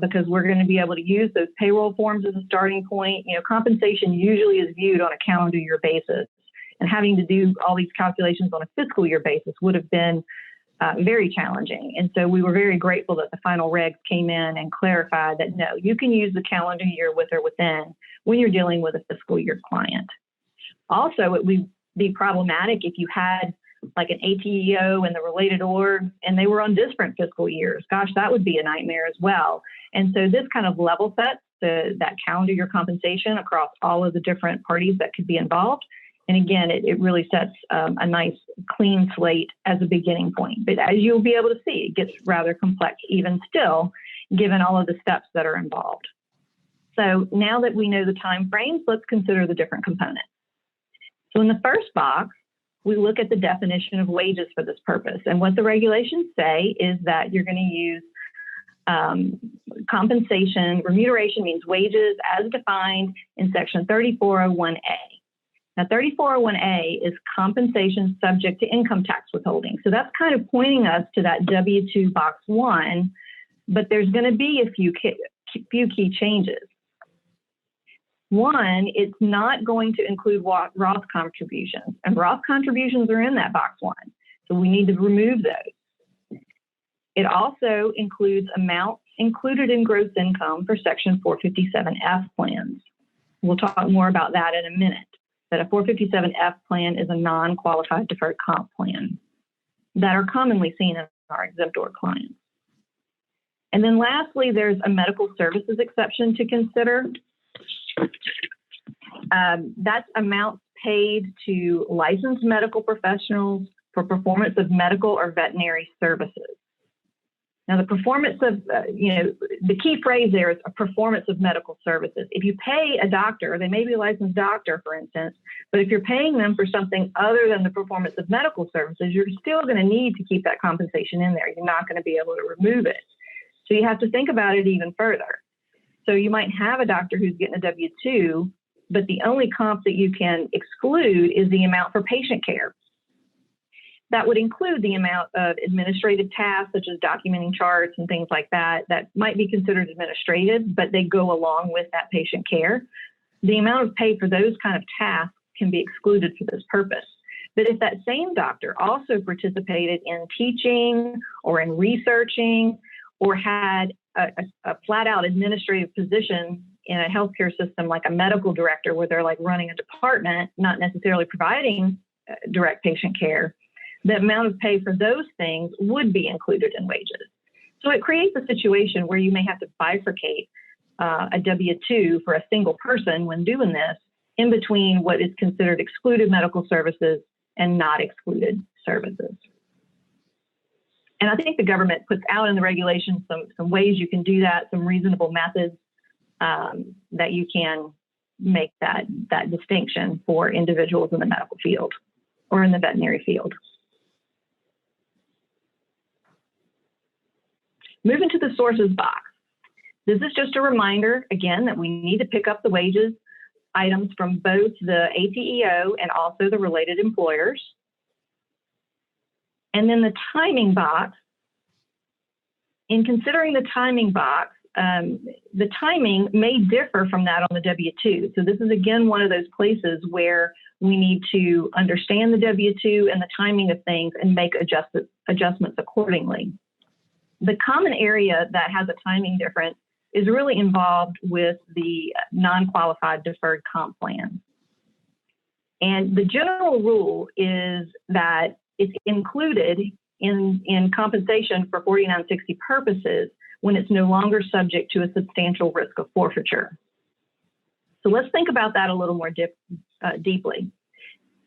S1: because we're going to be able to use those payroll forms as a starting point. You know, compensation usually is viewed on a calendar year basis, and having to do all these calculations on a fiscal year basis would have been very challenging. And so we were very grateful that the final regs came in and clarified that no, you can use the calendar year with or within when you're dealing with a fiscal year client. Also, it would be problematic if you had like an ATEO and the related org, and they were on different fiscal years. Gosh, that would be a nightmare as well. And so this kind of level sets that calendar year compensation across all of the different parties that could be involved And again, it really sets a nice clean slate as a beginning point. But as you'll be able to see, it gets rather complex even still, given all of the steps that are involved. So now that we know the time frames, let's consider the different components. So in the first box, we look at the definition of wages for this purpose. And what the regulations say is that you're going to use compensation. Remuneration means wages as defined in section 3401A. Now, 3401A is compensation subject to income tax withholding. So that's kind of pointing us to that W-2 box 1, but there's going to be a few key changes. One, it's not going to include Roth contributions, and Roth contributions are in that box 1. So we need to remove those. It also includes amounts included in gross income for section 457F plans. We'll talk more about that in a minute. But a 457F plan is a non-qualified deferred comp plan that are commonly seen in our exemptor clients. And then lastly, there's a medical services exception to consider. That's amounts paid to licensed medical professionals for performance of medical or veterinary services. Now, the performance of, the key phrase there is a performance of medical services. If you pay a doctor, they may be a licensed doctor, for instance, but if you're paying them for something other than the performance of medical services, you're still going to need to keep that compensation in there. You're not going to be able to remove it. So you have to think about it even further. So you might have a doctor who's getting a W-2, but the only comp that you can exclude is the amount for patient care. That would include the amount of administrative tasks, such as documenting charts and things like that, that might be considered administrative, but they go along with that patient care. The amount of pay for those kind of tasks can be excluded for this purpose. But if that same doctor also participated in teaching or in researching or had a flat-out administrative position in a healthcare system like a medical director where they're like running a department, not necessarily providing direct patient care, the amount of pay for those things would be included in wages. So it creates a situation where you may have to bifurcate a W-2 for a single person when doing this in between what is considered excluded medical services and not excluded services. And I think the government puts out in the regulations some ways you can do that, some reasonable methods that you can make that distinction for individuals in the medical field or in the veterinary field. Moving to the sources box. This is just a reminder, again, that we need to pick up the wages items from both the ATEO and also the related employers. And then the timing box, in considering the timing box, the timing may differ from that on the W-2. So this is, again, one of those places where we need to understand the W-2 and the timing of things and make adjustments accordingly. The common area that has a timing difference is really involved with the non-qualified deferred comp plan. And the general rule is that it's included in compensation for 4960 purposes when it's no longer subject to a substantial risk of forfeiture. So let's think about that a little more deeply.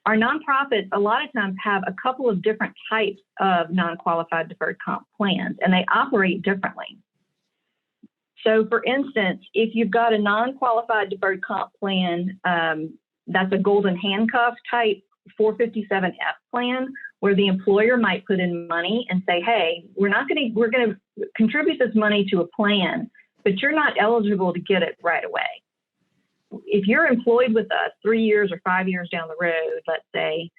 S1: Our nonprofits a lot of times have a couple of different types of non-qualified deferred comp plans, and they operate differently. So for instance, if you've got a non-qualified deferred comp plan, that's a golden handcuff type 457F plan, where the employer might put in money and say, hey, we're going to contribute this money to a plan, but you're not eligible to get it right away. If you're employed with us 3 years or 5 years down the road, let's say,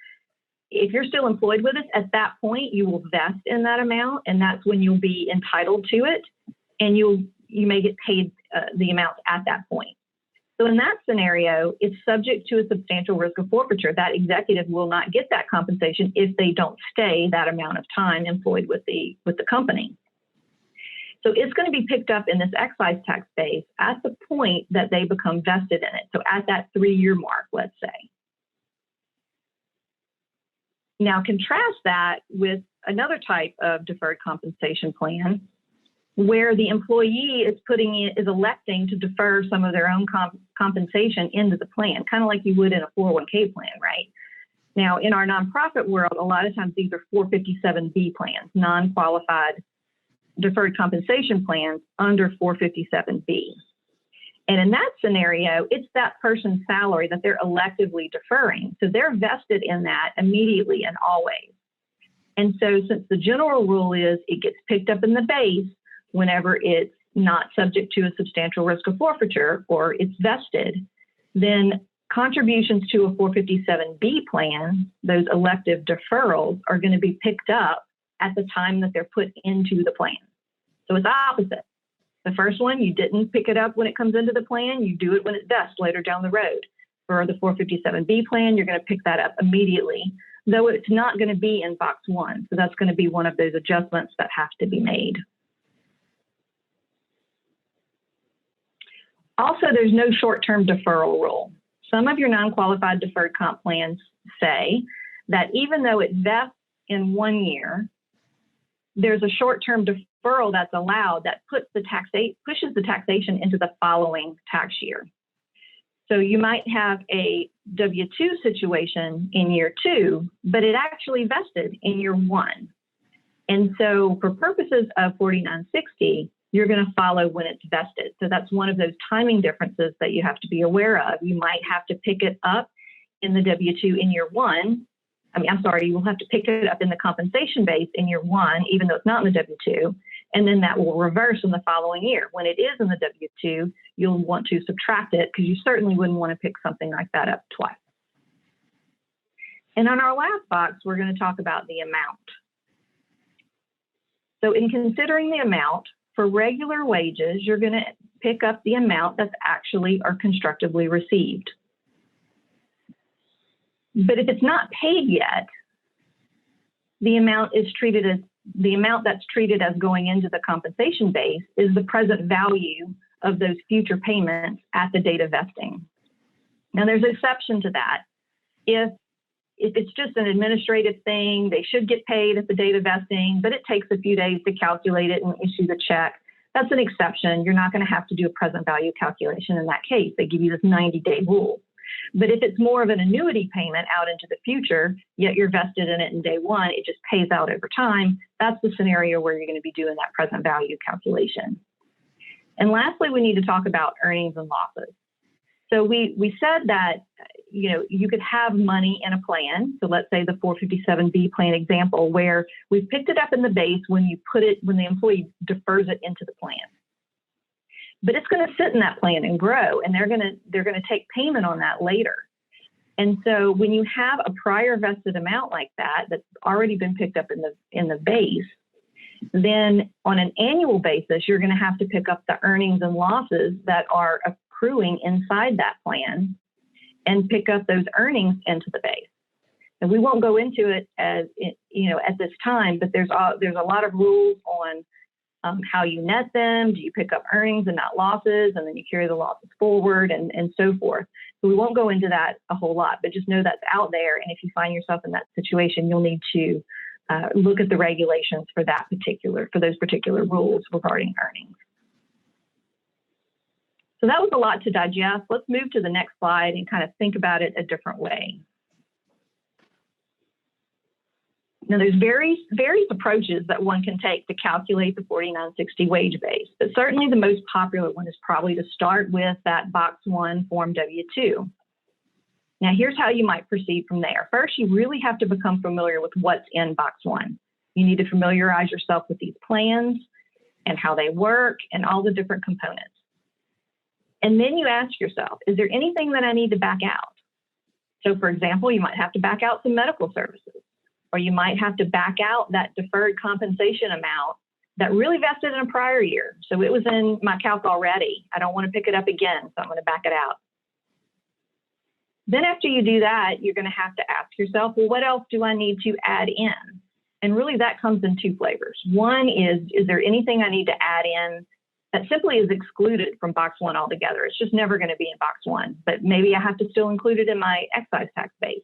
S1: if you're still employed with us, at that point, you will vest in that amount, and that's when you'll be entitled to it, and you may get paid the amount at that point. So in that scenario, it's subject to a substantial risk of forfeiture. That executive will not get that compensation if they don't stay that amount of time employed with the company. So it's going to be picked up in this excise tax base at the point that they become vested in it. So at that 3-year mark, let's say. Now contrast that with another type of deferred compensation plan where the employee is electing to defer some of their own compensation into the plan, kind of like you would in a 401k plan, right? Now, in our nonprofit world, a lot of times these are 457B plans, non-qualified deferred compensation plans under 457B. And in that scenario, it's that person's salary that they're electively deferring. So they're vested in that immediately and always. And so since the general rule is it gets picked up in the base whenever it's not subject to a substantial risk of forfeiture or it's vested, then contributions to a 457B plan, those elective deferrals, are going to be picked up at the time that they're put into the plan. So it's opposite. The first one, you didn't pick it up when it comes into the plan, you do it when it vests later down the road. For the 457B plan, you're going to pick that up immediately, though it's not going to be in box 1. So that's going to be one of those adjustments that have to be made. Also, there's no short-term deferral rule. Some of your non-qualified deferred comp plans say that even though it vests in 1 year, there's a short-term deferral that's allowed that pushes the taxation into the following tax year. So you might have a W-2 situation in year 2, but it actually vested in year 1. And so for purposes of 4960, you're going to follow when it's vested. So that's one of those timing differences that you have to be aware of. You might have to pick it up in the W-2 in year 1. You will have to pick it up in the compensation base in year 1, even though it's not in the W-2. And then that will reverse in the following year. When it is in the W-2, you'll want to subtract it because you certainly wouldn't want to pick something like that up twice. And on our last box, we're going to talk about the amount. So in considering the amount, for regular wages, you're going to pick up the amount that's actually or constructively received. But if it's not paid yet, the amount that's treated as going into the compensation base is the present value of those future payments at the date of vesting. Now, there's an exception to that. If it's just an administrative thing, they should get paid at the date of vesting, but it takes a few days to calculate it and issue the check. That's an exception. You're not going to have to do a present value calculation in that case. They give you this 90-day rule. But if it's more of an annuity payment out into the future, yet you're vested in it in day 1, it just pays out over time, that's the scenario where you're going to be doing that present value calculation. And lastly, we need to talk about earnings and losses. So we said that, you could have money in a plan. So let's say the 457B plan example where we picked it up in the base when the employee defers it into the plan. But it's going to sit in that plan and grow, and they're going to take payment on that later. And so when you have a prior vested amount like that that's already been picked up in the base, then on an annual basis, you're going to have to pick up the earnings and losses that are accruing inside that plan and pick up those earnings into the base. And we won't go into it at this time, but there's a lot of rules on how you net them. Do you pick up earnings and not losses, and then you carry the losses forward and so forth. So we won't go into that a whole lot, but just know that's out there. And if you find yourself in that situation, you'll need to look at the regulations for those particular rules regarding earnings. So that was a lot to digest. Let's move to the next slide and kind of think about it a different way. Now, there's various approaches that one can take to calculate the 4960 wage base, but certainly the most popular one is probably to start with that box 1 Form W-2. Now, here's how you might proceed from there. First, you really have to become familiar with what's in box 1. You need to familiarize yourself with these plans and how they work and all the different components. And then you ask yourself, is there anything that I need to back out? So, for example, you might have to back out some medical services, or you might have to back out that deferred compensation amount that really vested in a prior year. So it was in my calc already. I don't want to pick it up again, so I'm going to back it out. Then after you do that, you're going to have to ask yourself, well, what else do I need to add in? And really that comes in 2 flavors. One is there anything I need to add in that simply is excluded from box 1 altogether? It's just never going to be in box 1, but maybe I have to still include it in my excise tax base.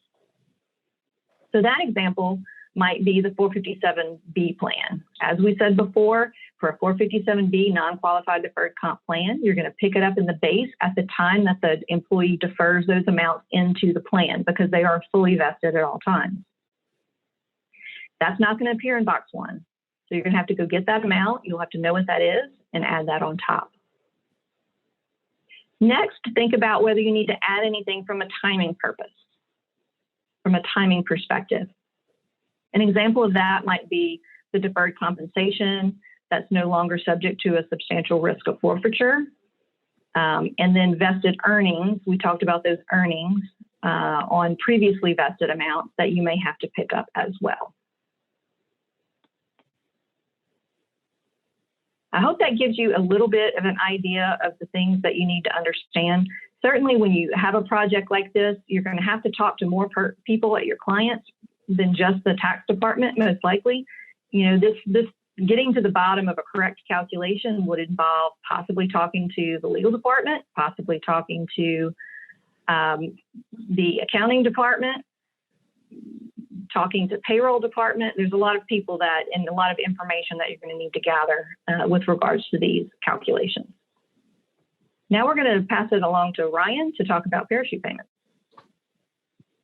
S1: So that example might be the 457B plan. As we said before, For a 457B non-qualified deferred comp plan, you're going to pick it up in the base at the time that the employee defers those amounts into the plan because they are fully vested at all times. That's not going to appear in box 1. So you're going to have to go get that amount. You'll have to know what that is and add that on top. Next, think about whether you need to add anything from a timing purpose, from a timing perspective. An example of that might be the deferred compensation that's no longer subject to a substantial risk of forfeiture. And then vested earnings, we talked about those earnings on previously vested amounts that you may have to pick up as well. I hope that gives you a little bit of an idea of the things that you need to understand. Certainly when you have a project like this, you're going to have to talk to more people at your clients than just the tax department, most likely. You know, this getting to the bottom of a correct calculation would involve possibly talking to the legal department, possibly talking to the accounting department, talking to payroll department. There's a lot of people that, and a lot of information that you're going to need to gather with regards to these calculations. Now we're going to pass it along to Ryan to talk about parachute payments.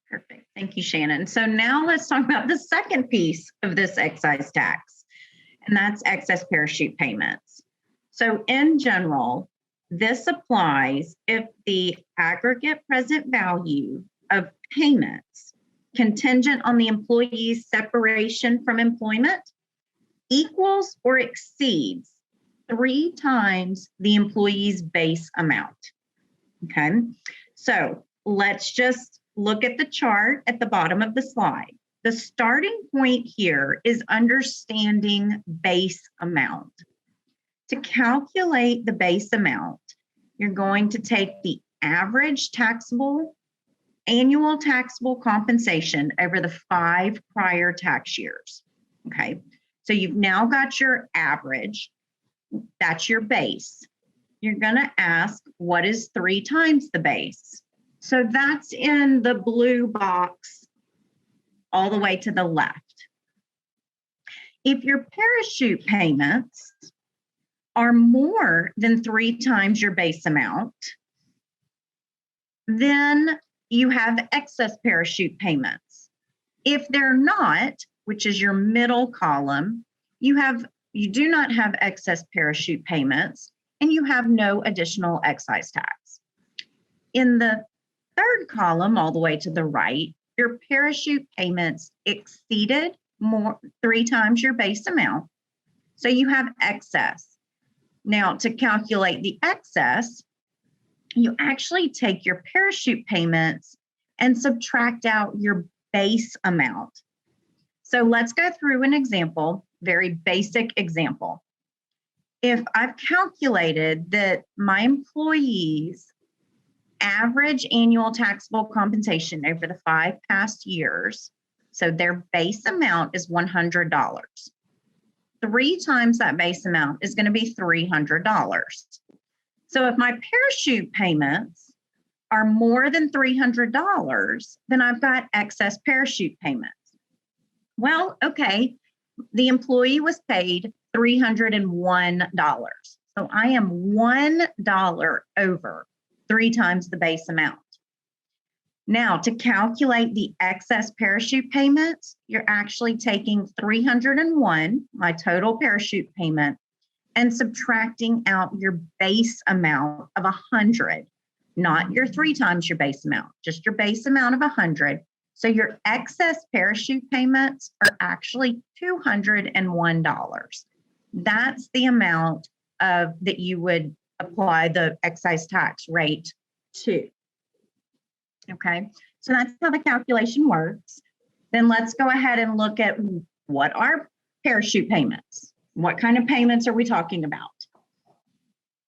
S2: Perfect. Thank you, Shannon. So now let's talk about the second piece of this excise tax, and that's excess parachute payments. So in general, this applies if the aggregate present value of payments contingent on the employee's separation from employment equals or exceeds 3 times the employee's base amount. Okay, so let's just look at the chart at the bottom of the slide. The starting point here is understanding base amount. To calculate the base amount, you're going to take the average annual taxable compensation over the 5 prior tax years. Okay, so you've now got your average, that's your base. You're going to ask, what is 3 times the base? So that's in the blue box all the way to the left. If your parachute payments are more than 3 times your base amount, then you have excess parachute payments. If they're not, which is your middle column, you do not have excess parachute payments and you have no additional excise tax. In the third column, all the way to the right, your parachute payments exceeded 3 times your base amount, so you have excess. Now, to calculate the excess, you actually take your parachute payments and subtract out your base amount. So let's go through an example, very basic example. If I've calculated that my employees' average annual taxable compensation over the 5 past years, so their base amount is $100. 3 times that base amount is going to be $300. So if my parachute payments are more than $300, then I've got excess parachute payments. Well, okay, the employee was paid $301. So I am $1 over 3 times the base amount. Now, to calculate the excess parachute payments, you're actually taking 301, my total parachute payment, and subtracting out your base amount of 100, not your 3 times your base amount, just your base amount of 100. So your excess parachute payments are actually $201. That's the amount that you would apply the excise tax rate to. Okay, so that's how the calculation works. Then let's go ahead and look at what are parachute payments. What kind of payments are we talking about?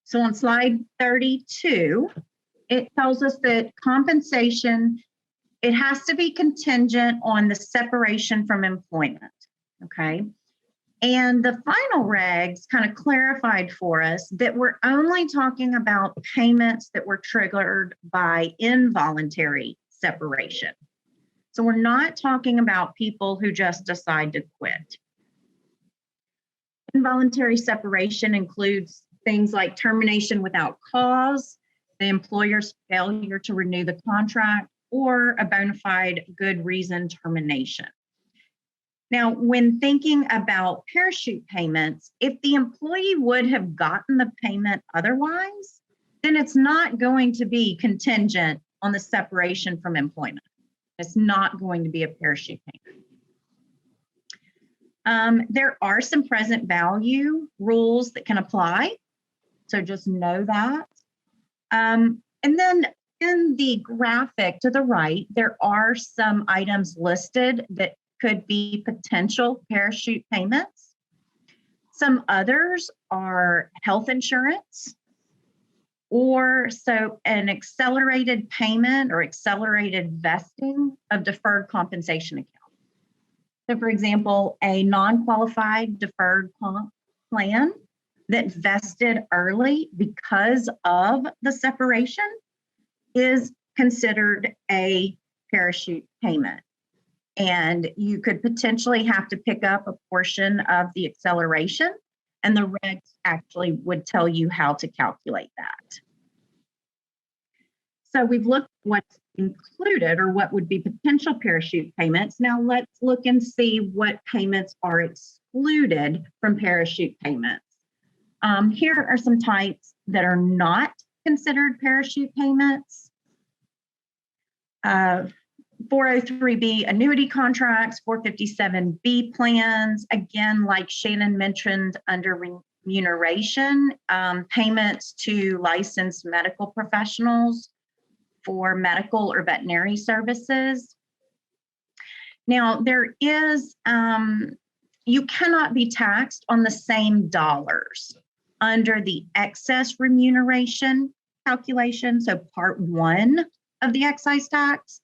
S2: So on slide 32, it tells us that compensation, it has to be contingent on the separation from employment, okay? And the final regs kind of clarified for us that we're only talking about payments that were triggered by involuntary separation. So we're not talking about people who just decide to quit. Involuntary separation includes things like termination without cause, the employer's failure to renew the contract, or a bona fide good reason termination. Now, when thinking about parachute payments, if the employee would have gotten the payment otherwise, then it's not going to be contingent on the separation from employment. It's not going to be a parachute payment. There are some present value rules that can apply, so just know that. And then in the graphic to the right, there are some items listed that could be potential parachute payments. Some others are health insurance, or so an accelerated payment or accelerated vesting of deferred compensation account. So for example, a non-qualified deferred comp plan that vested early because of the separation is considered a parachute payment. And you could potentially have to pick up a portion of the acceleration, and the regs actually would tell you how to calculate that. So we've looked at what's included or what would be potential parachute payments. Now let's look and see what payments are excluded from parachute payments. Here are some types that are not considered parachute payments. 403B annuity contracts, 457B plans, again, like Shannon mentioned under remuneration, payments to licensed medical professionals for medical or veterinary services. Now, there is, you cannot be taxed on the same dollars under the excess remuneration calculation, so part 1 of the excise tax,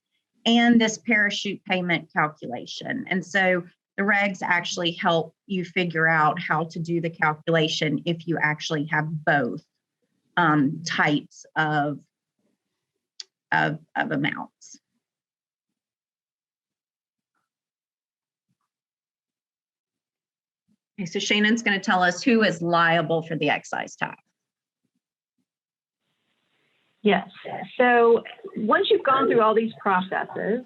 S2: and this parachute payment calculation. And so the regs actually help you figure out how to do the calculation if you actually have both types of amounts. Okay, so Shannon's going to tell us who is liable for the excise tax.
S1: Yes. So once you've gone through all these processes,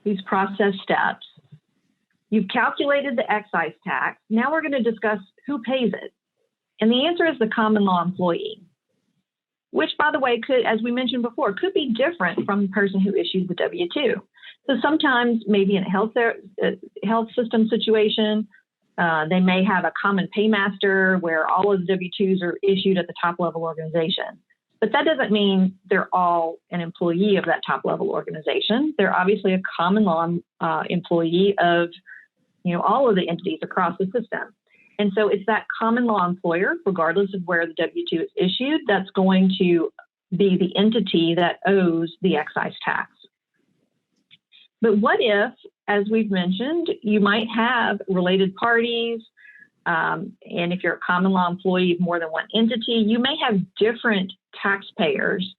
S1: these process steps, you've calculated the excise tax. Now we're going to discuss who pays it. And the answer is the common law employee, which, by the way, could, as we mentioned before, could be different from the person who issued the W-2. So sometimes maybe in a health system situation, they may have a common paymaster where all of the W-2s are issued at the top level organization. But that doesn't mean they're all an employee of that top level organization. They're obviously a common law employee of, all of the entities across the system. And so it's that common law employer, regardless of where the W-2 is issued, that's going to be the entity that owes the excise tax. But what if, as we've mentioned, you might have related parties, and if you're a common law employee of more than one entity, you may have different taxpayers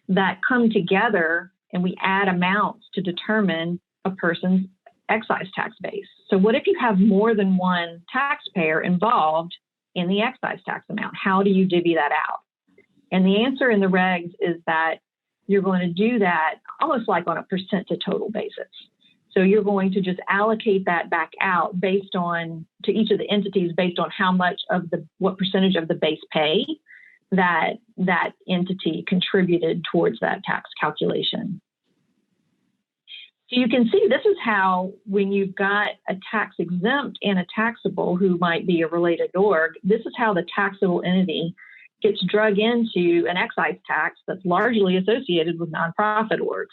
S1: that come together and we add amounts to determine a person's excise tax base. So what if you have more than one taxpayer involved in the excise tax amount? How do you divvy that out? And the answer in the regs is that you're going to do that almost like on a percent to total basis. So you're going to just allocate that back out based on, to each of the entities based on how much of what percentage of the base pay that entity contributed towards that tax calculation. So you can see this is how, when you've got a tax exempt and a taxable who might be a related org, this is how the taxable entity gets drug into an excise tax that's largely associated with nonprofit orgs.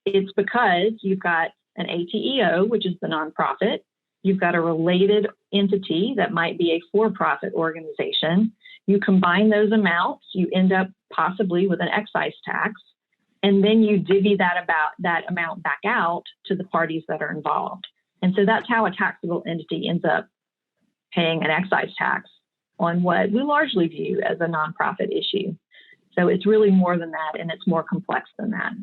S1: It's because you've got an ATEO, which is the nonprofit. You've got a related entity that might be a for-profit organization. You combine those amounts, you end up possibly with an excise tax, and then you divvy that amount back out to the parties that are involved. And so that's how a taxable entity ends up paying an excise tax on what we largely view as a nonprofit issue. So it's really more than that, and it's more complex than that.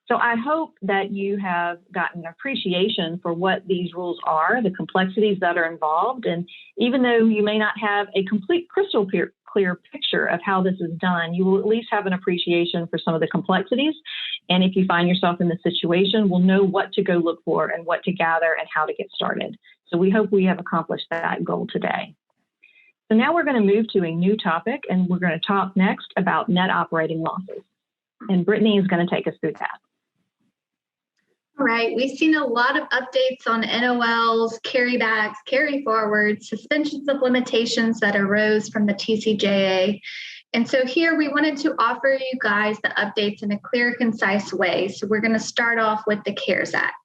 S1: So I hope that you have gotten an appreciation for what these rules are, the complexities that are involved. And even though you may not have a complete crystal clear picture of how this is done, you will at least have an appreciation for some of the complexities. And if you find yourself in this situation, we'll know what to go look for and what to gather and how to get started. So we hope we have accomplished that goal today. So now we're going to move to a new topic, and we're going to talk next about net operating losses. And Brittany is going to take us through that.
S3: All right, we've seen a lot of updates on NOLs, carrybacks, carry forwards, suspensions of limitations that arose from the TCJA. And so here we wanted to offer you guys the updates in a clear, concise way. So we're going to start off with the CARES Act.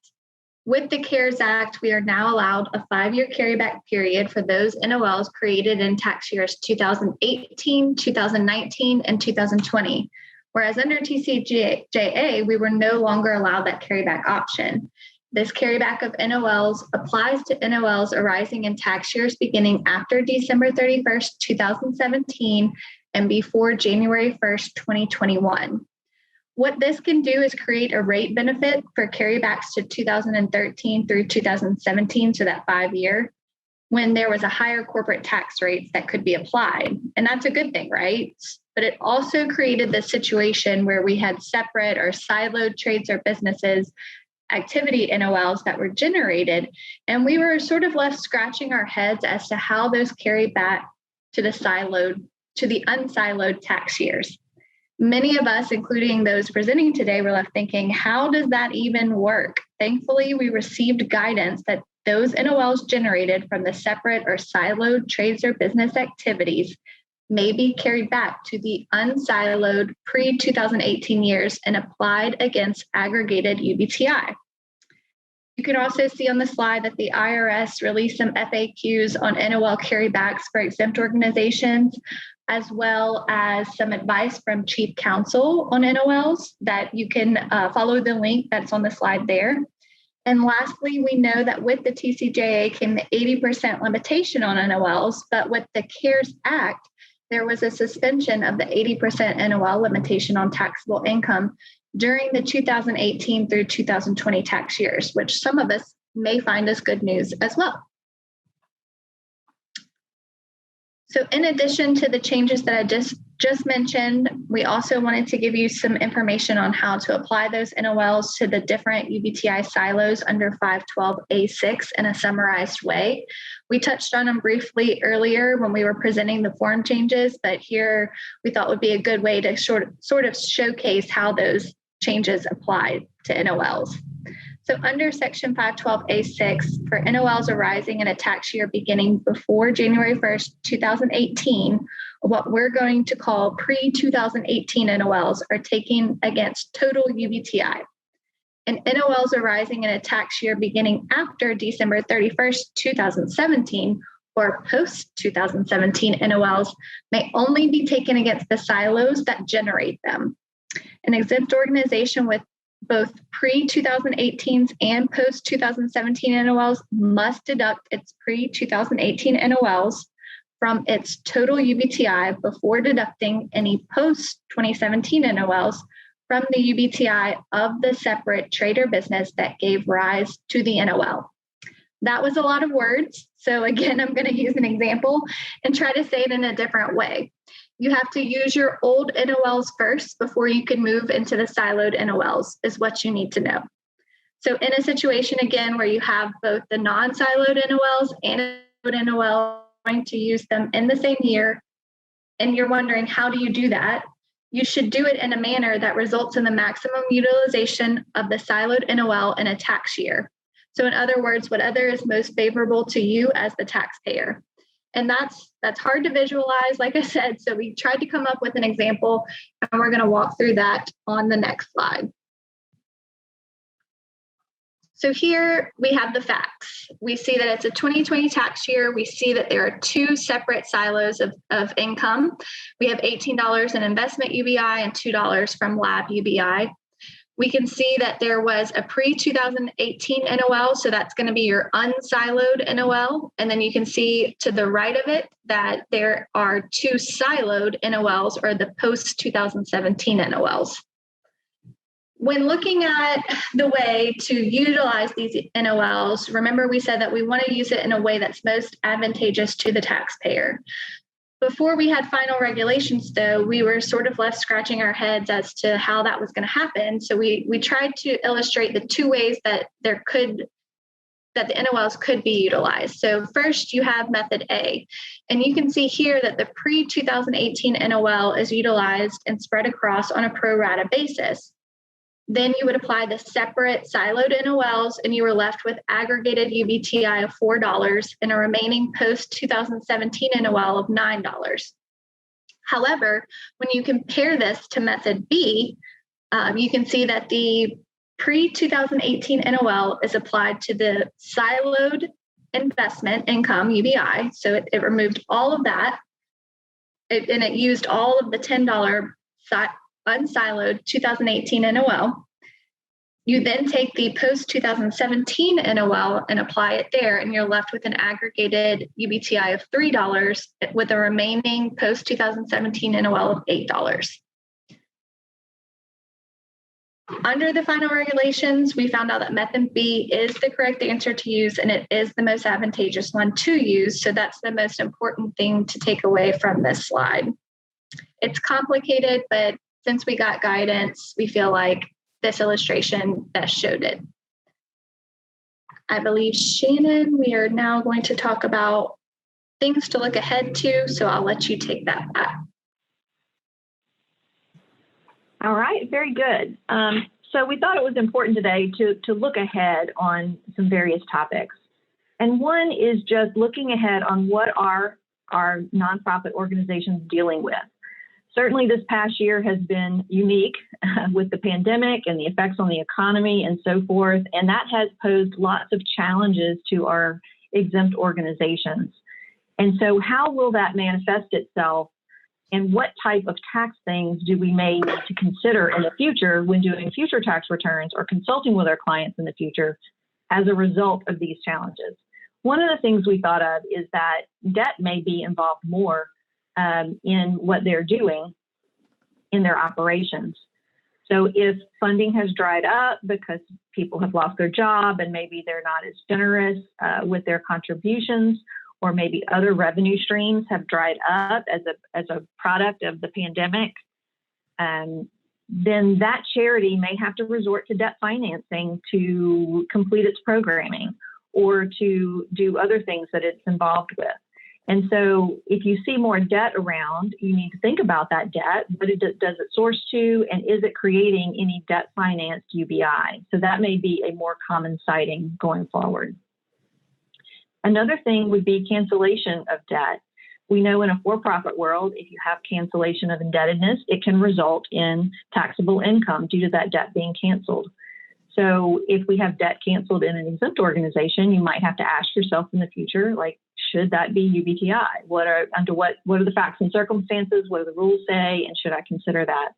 S3: With the CARES Act, we are now allowed a 5-year carryback period for those NOLs created in tax years 2018, 2019, and 2020. Whereas under TCJA, we were no longer allowed that carryback option. This carryback of NOLs applies to NOLs arising in tax years beginning after December 31st, 2017 and before January 1st, 2021. What this can do is create a rate benefit for carrybacks to 2013 through 2017, so that 5-year, when there was a higher corporate tax rates that could be applied. And that's a good thing, right? But it also created this situation where we had separate or siloed trades or businesses activity NOLs that were generated. And we were sort of left scratching our heads as to how those carry back to the unsiloed tax years. Many of us, including those presenting today, were left thinking, how does that even work? Thankfully, we received guidance that those NOLs generated from the separate or siloed trades or business activities may be carried back to the unsiloed pre-2018 years and applied against aggregated UBTI. You can also see on the slide that the IRS released some FAQs on NOL carrybacks for exempt organizations, as well as some advice from Chief Counsel on NOLs that you can follow the link that's on the slide there. And lastly, we know that with the TCJA came the 80% limitation on NOLs, but with the CARES Act, there was a suspension of the 80% NOL limitation on taxable income during the 2018 through 2020 tax years, which some of us may find as good news as well. So in addition to the changes that I just mentioned, we also wanted to give you some information on how to apply those NOLs to the different UBTI silos under 512A6 in a summarized way. We touched on them briefly earlier when we were presenting the form changes, but here we thought would be a good way to sort of showcase how those changes apply to NOLs. So under Section 512A6, for NOLs arising in a tax year beginning before January 1st, 2018, what we're going to call pre-2018 NOLs are taken against total UBTI. And NOLs arising in a tax year beginning after December 31st, 2017, or post-2017 NOLs may only be taken against the silos that generate them. An exempt organization with both pre-2018s and post-2017 NOLs must deduct its pre-2018 NOLs from its total UBTI before deducting any post-2017 NOLs from the UBTI of the separate trade or business that gave rise to the NOL. That was a lot of words. So again, I'm going to use an example and try to say it in a different way. You have to use your old NOLs first before you can move into the siloed NOLs is what you need to know. So in a situation, again, where you have both the non-siloed NOLs and NOL, going to use them in the same year, and you're wondering, how do you do that? You should do it in a manner that results in the maximum utilization of the siloed NOL in a tax year. So in other words, whatever is most favorable to you as the taxpayer. And that's hard to visualize, like I said. So we tried to come up with an example, and we're going to walk through that on the next slide. So here we have the facts. We see that it's a 2020 tax year. We see that there are two separate silos of income. We have $18 in investment UBI and $2 from lab UBI. We can see that there was a pre-2018 NOL, so that's going to be your unsiloed NOL. And then you can see to the right of it that there are two siloed NOLs, or the post-2017 NOLs. When looking at the way to utilize these NOLs, remember we said that we want to use it in a way that's most advantageous to the taxpayer. Before we had final regulations, though, we were sort of left scratching our heads as to how that was going to happen. So we tried to illustrate the two ways that the NOLs could be utilized. So first, you have method A, and you can see here that the pre-2018 NOL is utilized and spread across on a pro rata basis. Then you would apply the separate siloed NOLs, and you were left with aggregated UBTI of $4 and a remaining post-2017 NOL of $9. However, when you compare this to method B, you can see that the pre-2018 NOL is applied to the siloed investment income, UBI. So it removed all of that, and it used all of the $10 unsiloed 2018 NOL. You then take the post-2017 NOL and apply it there, and you're left with an aggregated UBTI of $3 with a remaining post-2017 NOL of $8. Under the final regulations, we found out that method B is the correct answer to use, and it is the most advantageous one to use. So that's the most important thing to take away from this slide. It's complicated, but since we got guidance, we feel like this illustration best showed it. I believe, Shannon, we are now going to talk about things to look ahead to, so I'll let you take that back.
S1: All right, very good. So we thought it was important today to look ahead on some various topics. And one is just looking ahead on what are our nonprofit organizations dealing with. Certainly this past year has been unique with the pandemic and the effects on the economy and so forth, and that has posed lots of challenges to our exempt organizations. And so how will that manifest itself, and what type of tax things do we may need to consider in the future when doing future tax returns or consulting with our clients in the future as a result of these challenges? One of the things we thought of is that debt may be involved more in what they're doing in their operations. So if funding has dried up because people have lost their job and maybe they're not as generous with their contributions, or maybe other revenue streams have dried up as a product of the pandemic, then that charity may have to resort to debt financing to complete its programming or to do other things that it's involved with. And so if you see more debt around, you need to think about that debt. What does it source to, and is it creating any debt financed UBI? So that may be a more common sighting going forward. Another thing would be cancellation of debt. We know in a for-profit world, if you have cancellation of indebtedness, it can result in taxable income due to that debt being canceled. So if we have debt canceled in an exempt organization, you might have to ask yourself in the future, like, should that be UBTI? What are the facts and circumstances? What do the rules say? And should I consider that?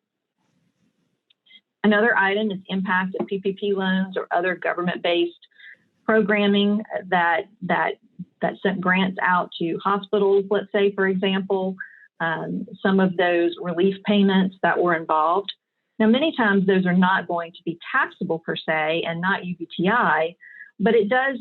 S1: Another item is impact of PPP loans or other government-based programming that sent grants out to hospitals, let's say, for example, some of those relief payments that were involved. Now, many times those are not going to be taxable per se and not UBTI, but it does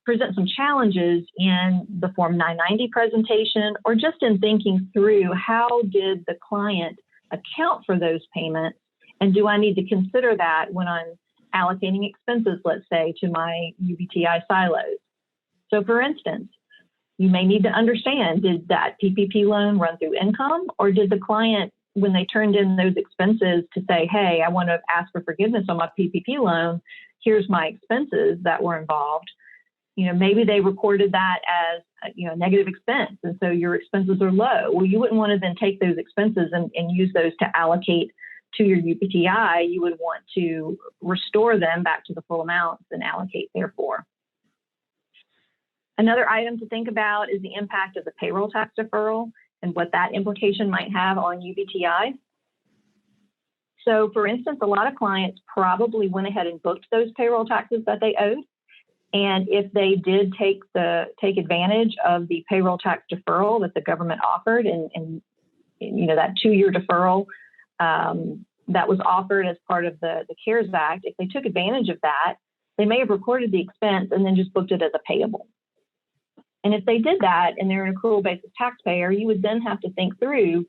S1: present some challenges in the Form 990 presentation, or just in thinking through how did the client account for those payments, and do I need to consider that when I'm allocating expenses, let's say, to my UBTI silos. So for instance, you may need to understand, did that PPP loan run through income, or did the client, when they turned in those expenses to say, hey, I want to ask for forgiveness on my PPP loan, here's my expenses that were involved, maybe they recorded that as a negative expense, and so your expenses are low. Well, you wouldn't want to then take those expenses and use those to allocate to your UBTI. You would want to restore them back to the full amounts and allocate therefore. Another item to think about is the impact of the payroll tax deferral and what that implication might have on UBTI. So for instance, a lot of clients probably went ahead and booked those payroll taxes that they owed. And if they did take advantage of the payroll tax deferral that the government offered, and that 2-year deferral that was offered as part of the CARES Act, if they took advantage of that, they may have recorded the expense and then just booked it as a payable. And if they did that and they're an accrual basis taxpayer, you would then have to think through,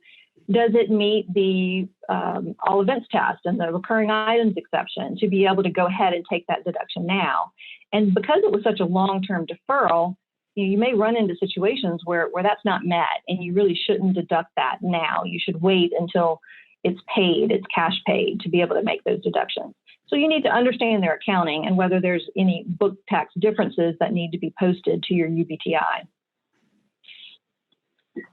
S1: does it meet the all events test and the recurring items exception to be able to go ahead and take that deduction now? And because it was such a long-term deferral, you may run into situations where that's not met, and you really shouldn't deduct that now. You should wait until it's paid, it's cash paid, to be able to make those deductions. So you need to understand their accounting and whether there's any book tax differences that need to be posted to your UBTI.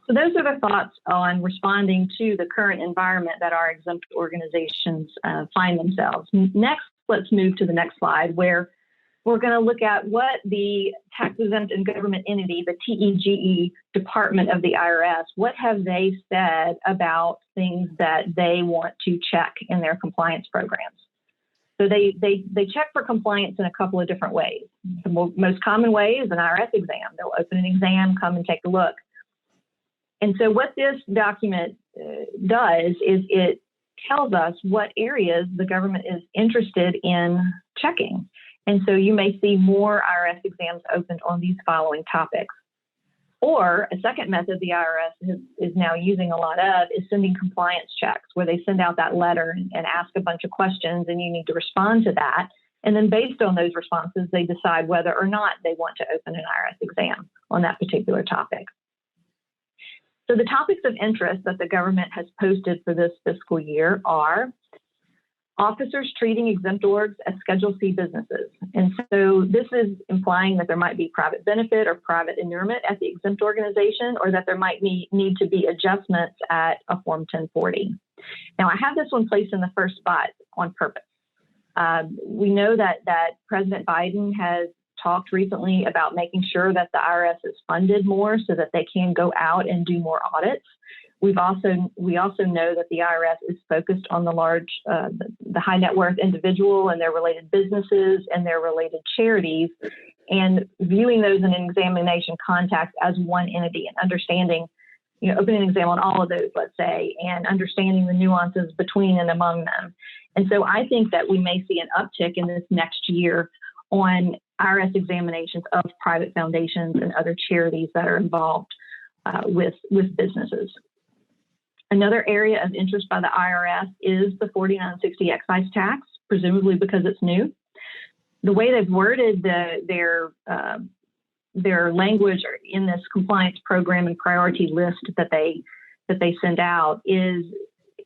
S1: So those are the thoughts on responding to the current environment that our exempt organizations find themselves. Next, let's move to the next slide, where we're going to look at what the tax exempt and government entity, the TEGE department of the IRS, what have they said about things that they want to check in their compliance programs. So they check for compliance in a couple of different ways. The most common way is an IRS exam. They'll open an exam, come and take a look. And so what this document does is it tells us what areas the government is interested in checking. And so you may see more IRS exams opened on these following topics. Or a second method the IRS is now using a lot of is sending compliance checks, where they send out that letter and ask a bunch of questions, and you need to respond to that. And then based on those responses, they decide whether or not they want to open an IRS exam on that particular topic. So the topics of interest that the government has posted for this fiscal year are officers treating exempt orgs as Schedule C businesses. And so this is implying that there might be private benefit or private inurement at the exempt organization, or that there might need to be adjustments at a Form 1040. Now, I have this one placed in the first spot on purpose. We know that President Biden has talked recently about making sure that the IRS is funded more so that they can go out and do more audits. We also know that the IRS is focused on the high net worth individual and their related businesses and their related charities, and viewing those in an examination context as one entity, and understanding, opening an exam on all of those, let's say, and understanding the nuances between and among them. And so I think that we may see an uptick in this next year on IRS examinations of private foundations and other charities that are involved with businesses. Another area of interest by the IRS is the 4960 excise tax, presumably because it's new. The way they've worded their language in this compliance program and priority list that they send out is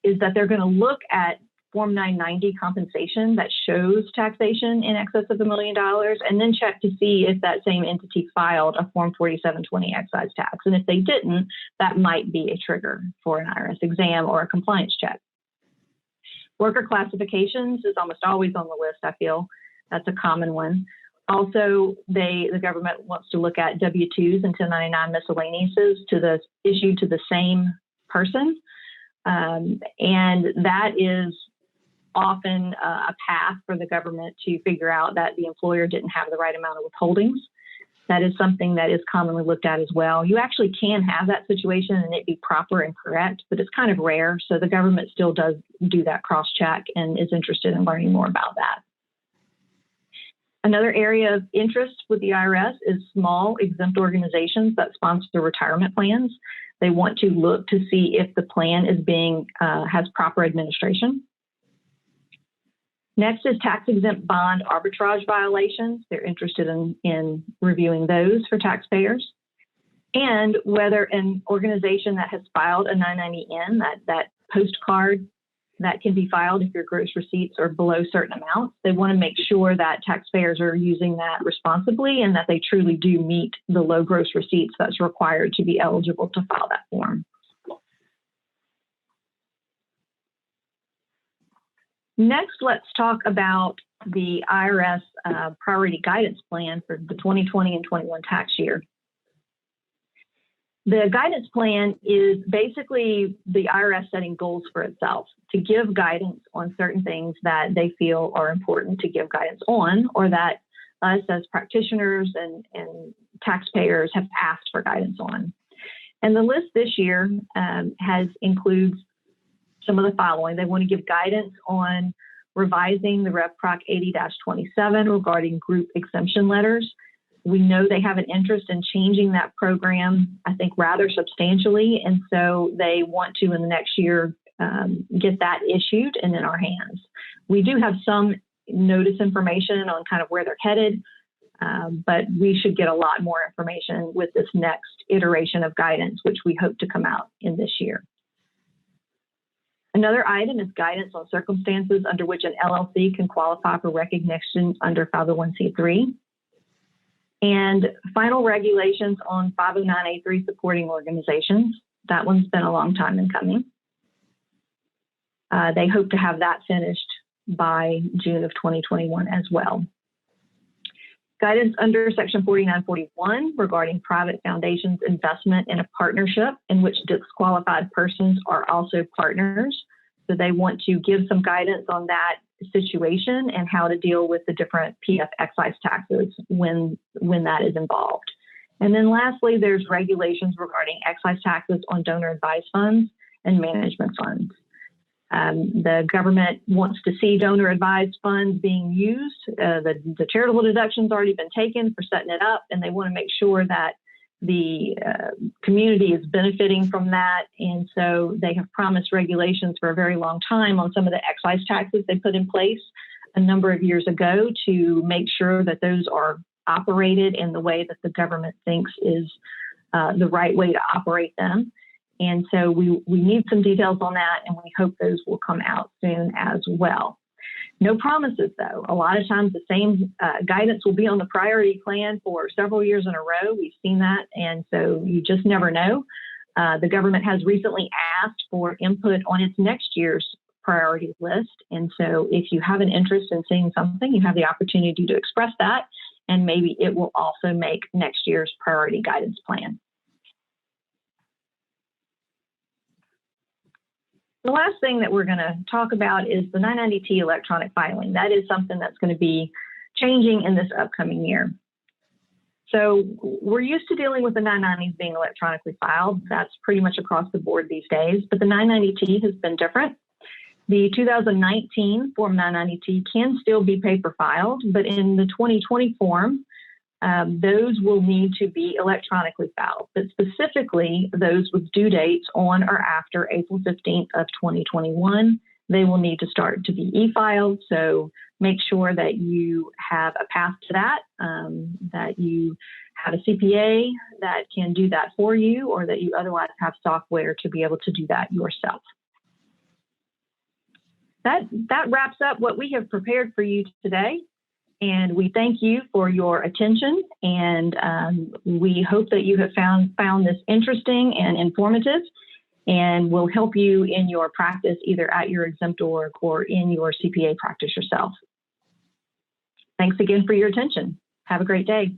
S1: that they're going to look at Form 990 compensation that shows taxation in excess of $1 million, and then check to see if that same entity filed a Form 4720 excise tax. And if they didn't, that might be a trigger for an IRS exam or a compliance check. Worker classifications is almost always on the list, I feel. That's a common one. Also, the government wants to look at W-2s and 1099 miscellaneouses issued to the same person. And that is often a path for the government to figure out that the employer didn't have the right amount of withholdings. That is something that is commonly looked at as well. You actually can have that situation and it be proper and correct, but it's kind of rare. So the government still does do that cross-check and is interested in learning more about that. Another area of interest with the IRS is small exempt organizations that sponsor retirement plans. They want to look to see if the plan is has proper administration. Next is tax-exempt bond arbitrage violations. They're interested in reviewing those for taxpayers. And whether an organization that has filed a 990N, that postcard that can be filed if your gross receipts are below certain amounts, they want to make sure that taxpayers are using that responsibly and that they truly do meet the low gross receipts that's required to be eligible to file that form. Next, let's talk about the IRS priority guidance plan for the 2020 and 21 tax year. The guidance plan is basically the IRS setting goals for itself to give guidance on certain things that they feel are important to give guidance on, or that us as practitioners and taxpayers have asked for guidance on. And the list this year includes some of the following. They want to give guidance on revising the Rev Proc 80-27 regarding group exemption letters. We know they have an interest in changing that program, I think, rather substantially. And so they want to, in the next year, get that issued and in our hands. We do have some notice information on kind of where they're headed, but we should get a lot more information with this next iteration of guidance, which we hope to come out in this year. Another item is guidance on circumstances under which an LLC can qualify for recognition under 501c3. And final regulations on 509A3 supporting organizations. That one's been a long time in coming. They hope to have that finished by June of 2021 as well. Guidance under Section 4941 regarding private foundations investment in a partnership in which disqualified persons are also partners. So they want to give some guidance on that situation and how to deal with the different PF excise taxes when that is involved. And then lastly, there's regulations regarding excise taxes on donor advised funds and management funds. The government wants to see donor advised funds being used. The charitable deduction's already been taken for setting it up, and they want to make sure that the community is benefiting from that. And so they have promised regulations for a very long time on some of the excise taxes they put in place a number of years ago to make sure that those are operated in the way that the government thinks is the right way to operate them. And so we need some details on that, and we hope those will come out soon as well. No promises, though. A lot of times the same guidance will be on the priority plan for several years in a row. We've seen that, and so you just never know. The government has recently asked for input on its next year's priority list, and so if you have an interest in seeing something, you have the opportunity to express that, and maybe it will also make next year's priority guidance plan. The last thing that we're going to talk about is the 990T electronic filing. That is something that's going to be changing in this upcoming year. So we're used to dealing with the 990s being electronically filed. That's pretty much across the board these days, but the 990T has been different. The 2019 Form 990T can still be paper filed, but in the 2020 form, those will need to be electronically filed, but specifically those with due dates on or after April 15th of 2021, they will need to start to be e-filed. So make sure that you have a path to that, that you have a CPA that can do that for you, or that you otherwise have software to be able to do that yourself. That wraps up what we have prepared for you today. And we thank you for your attention, and we hope that you have found this interesting and informative, and will help you in your practice either at your exempt org or in your CPA practice yourself. Thanks again for your attention. Have a great day.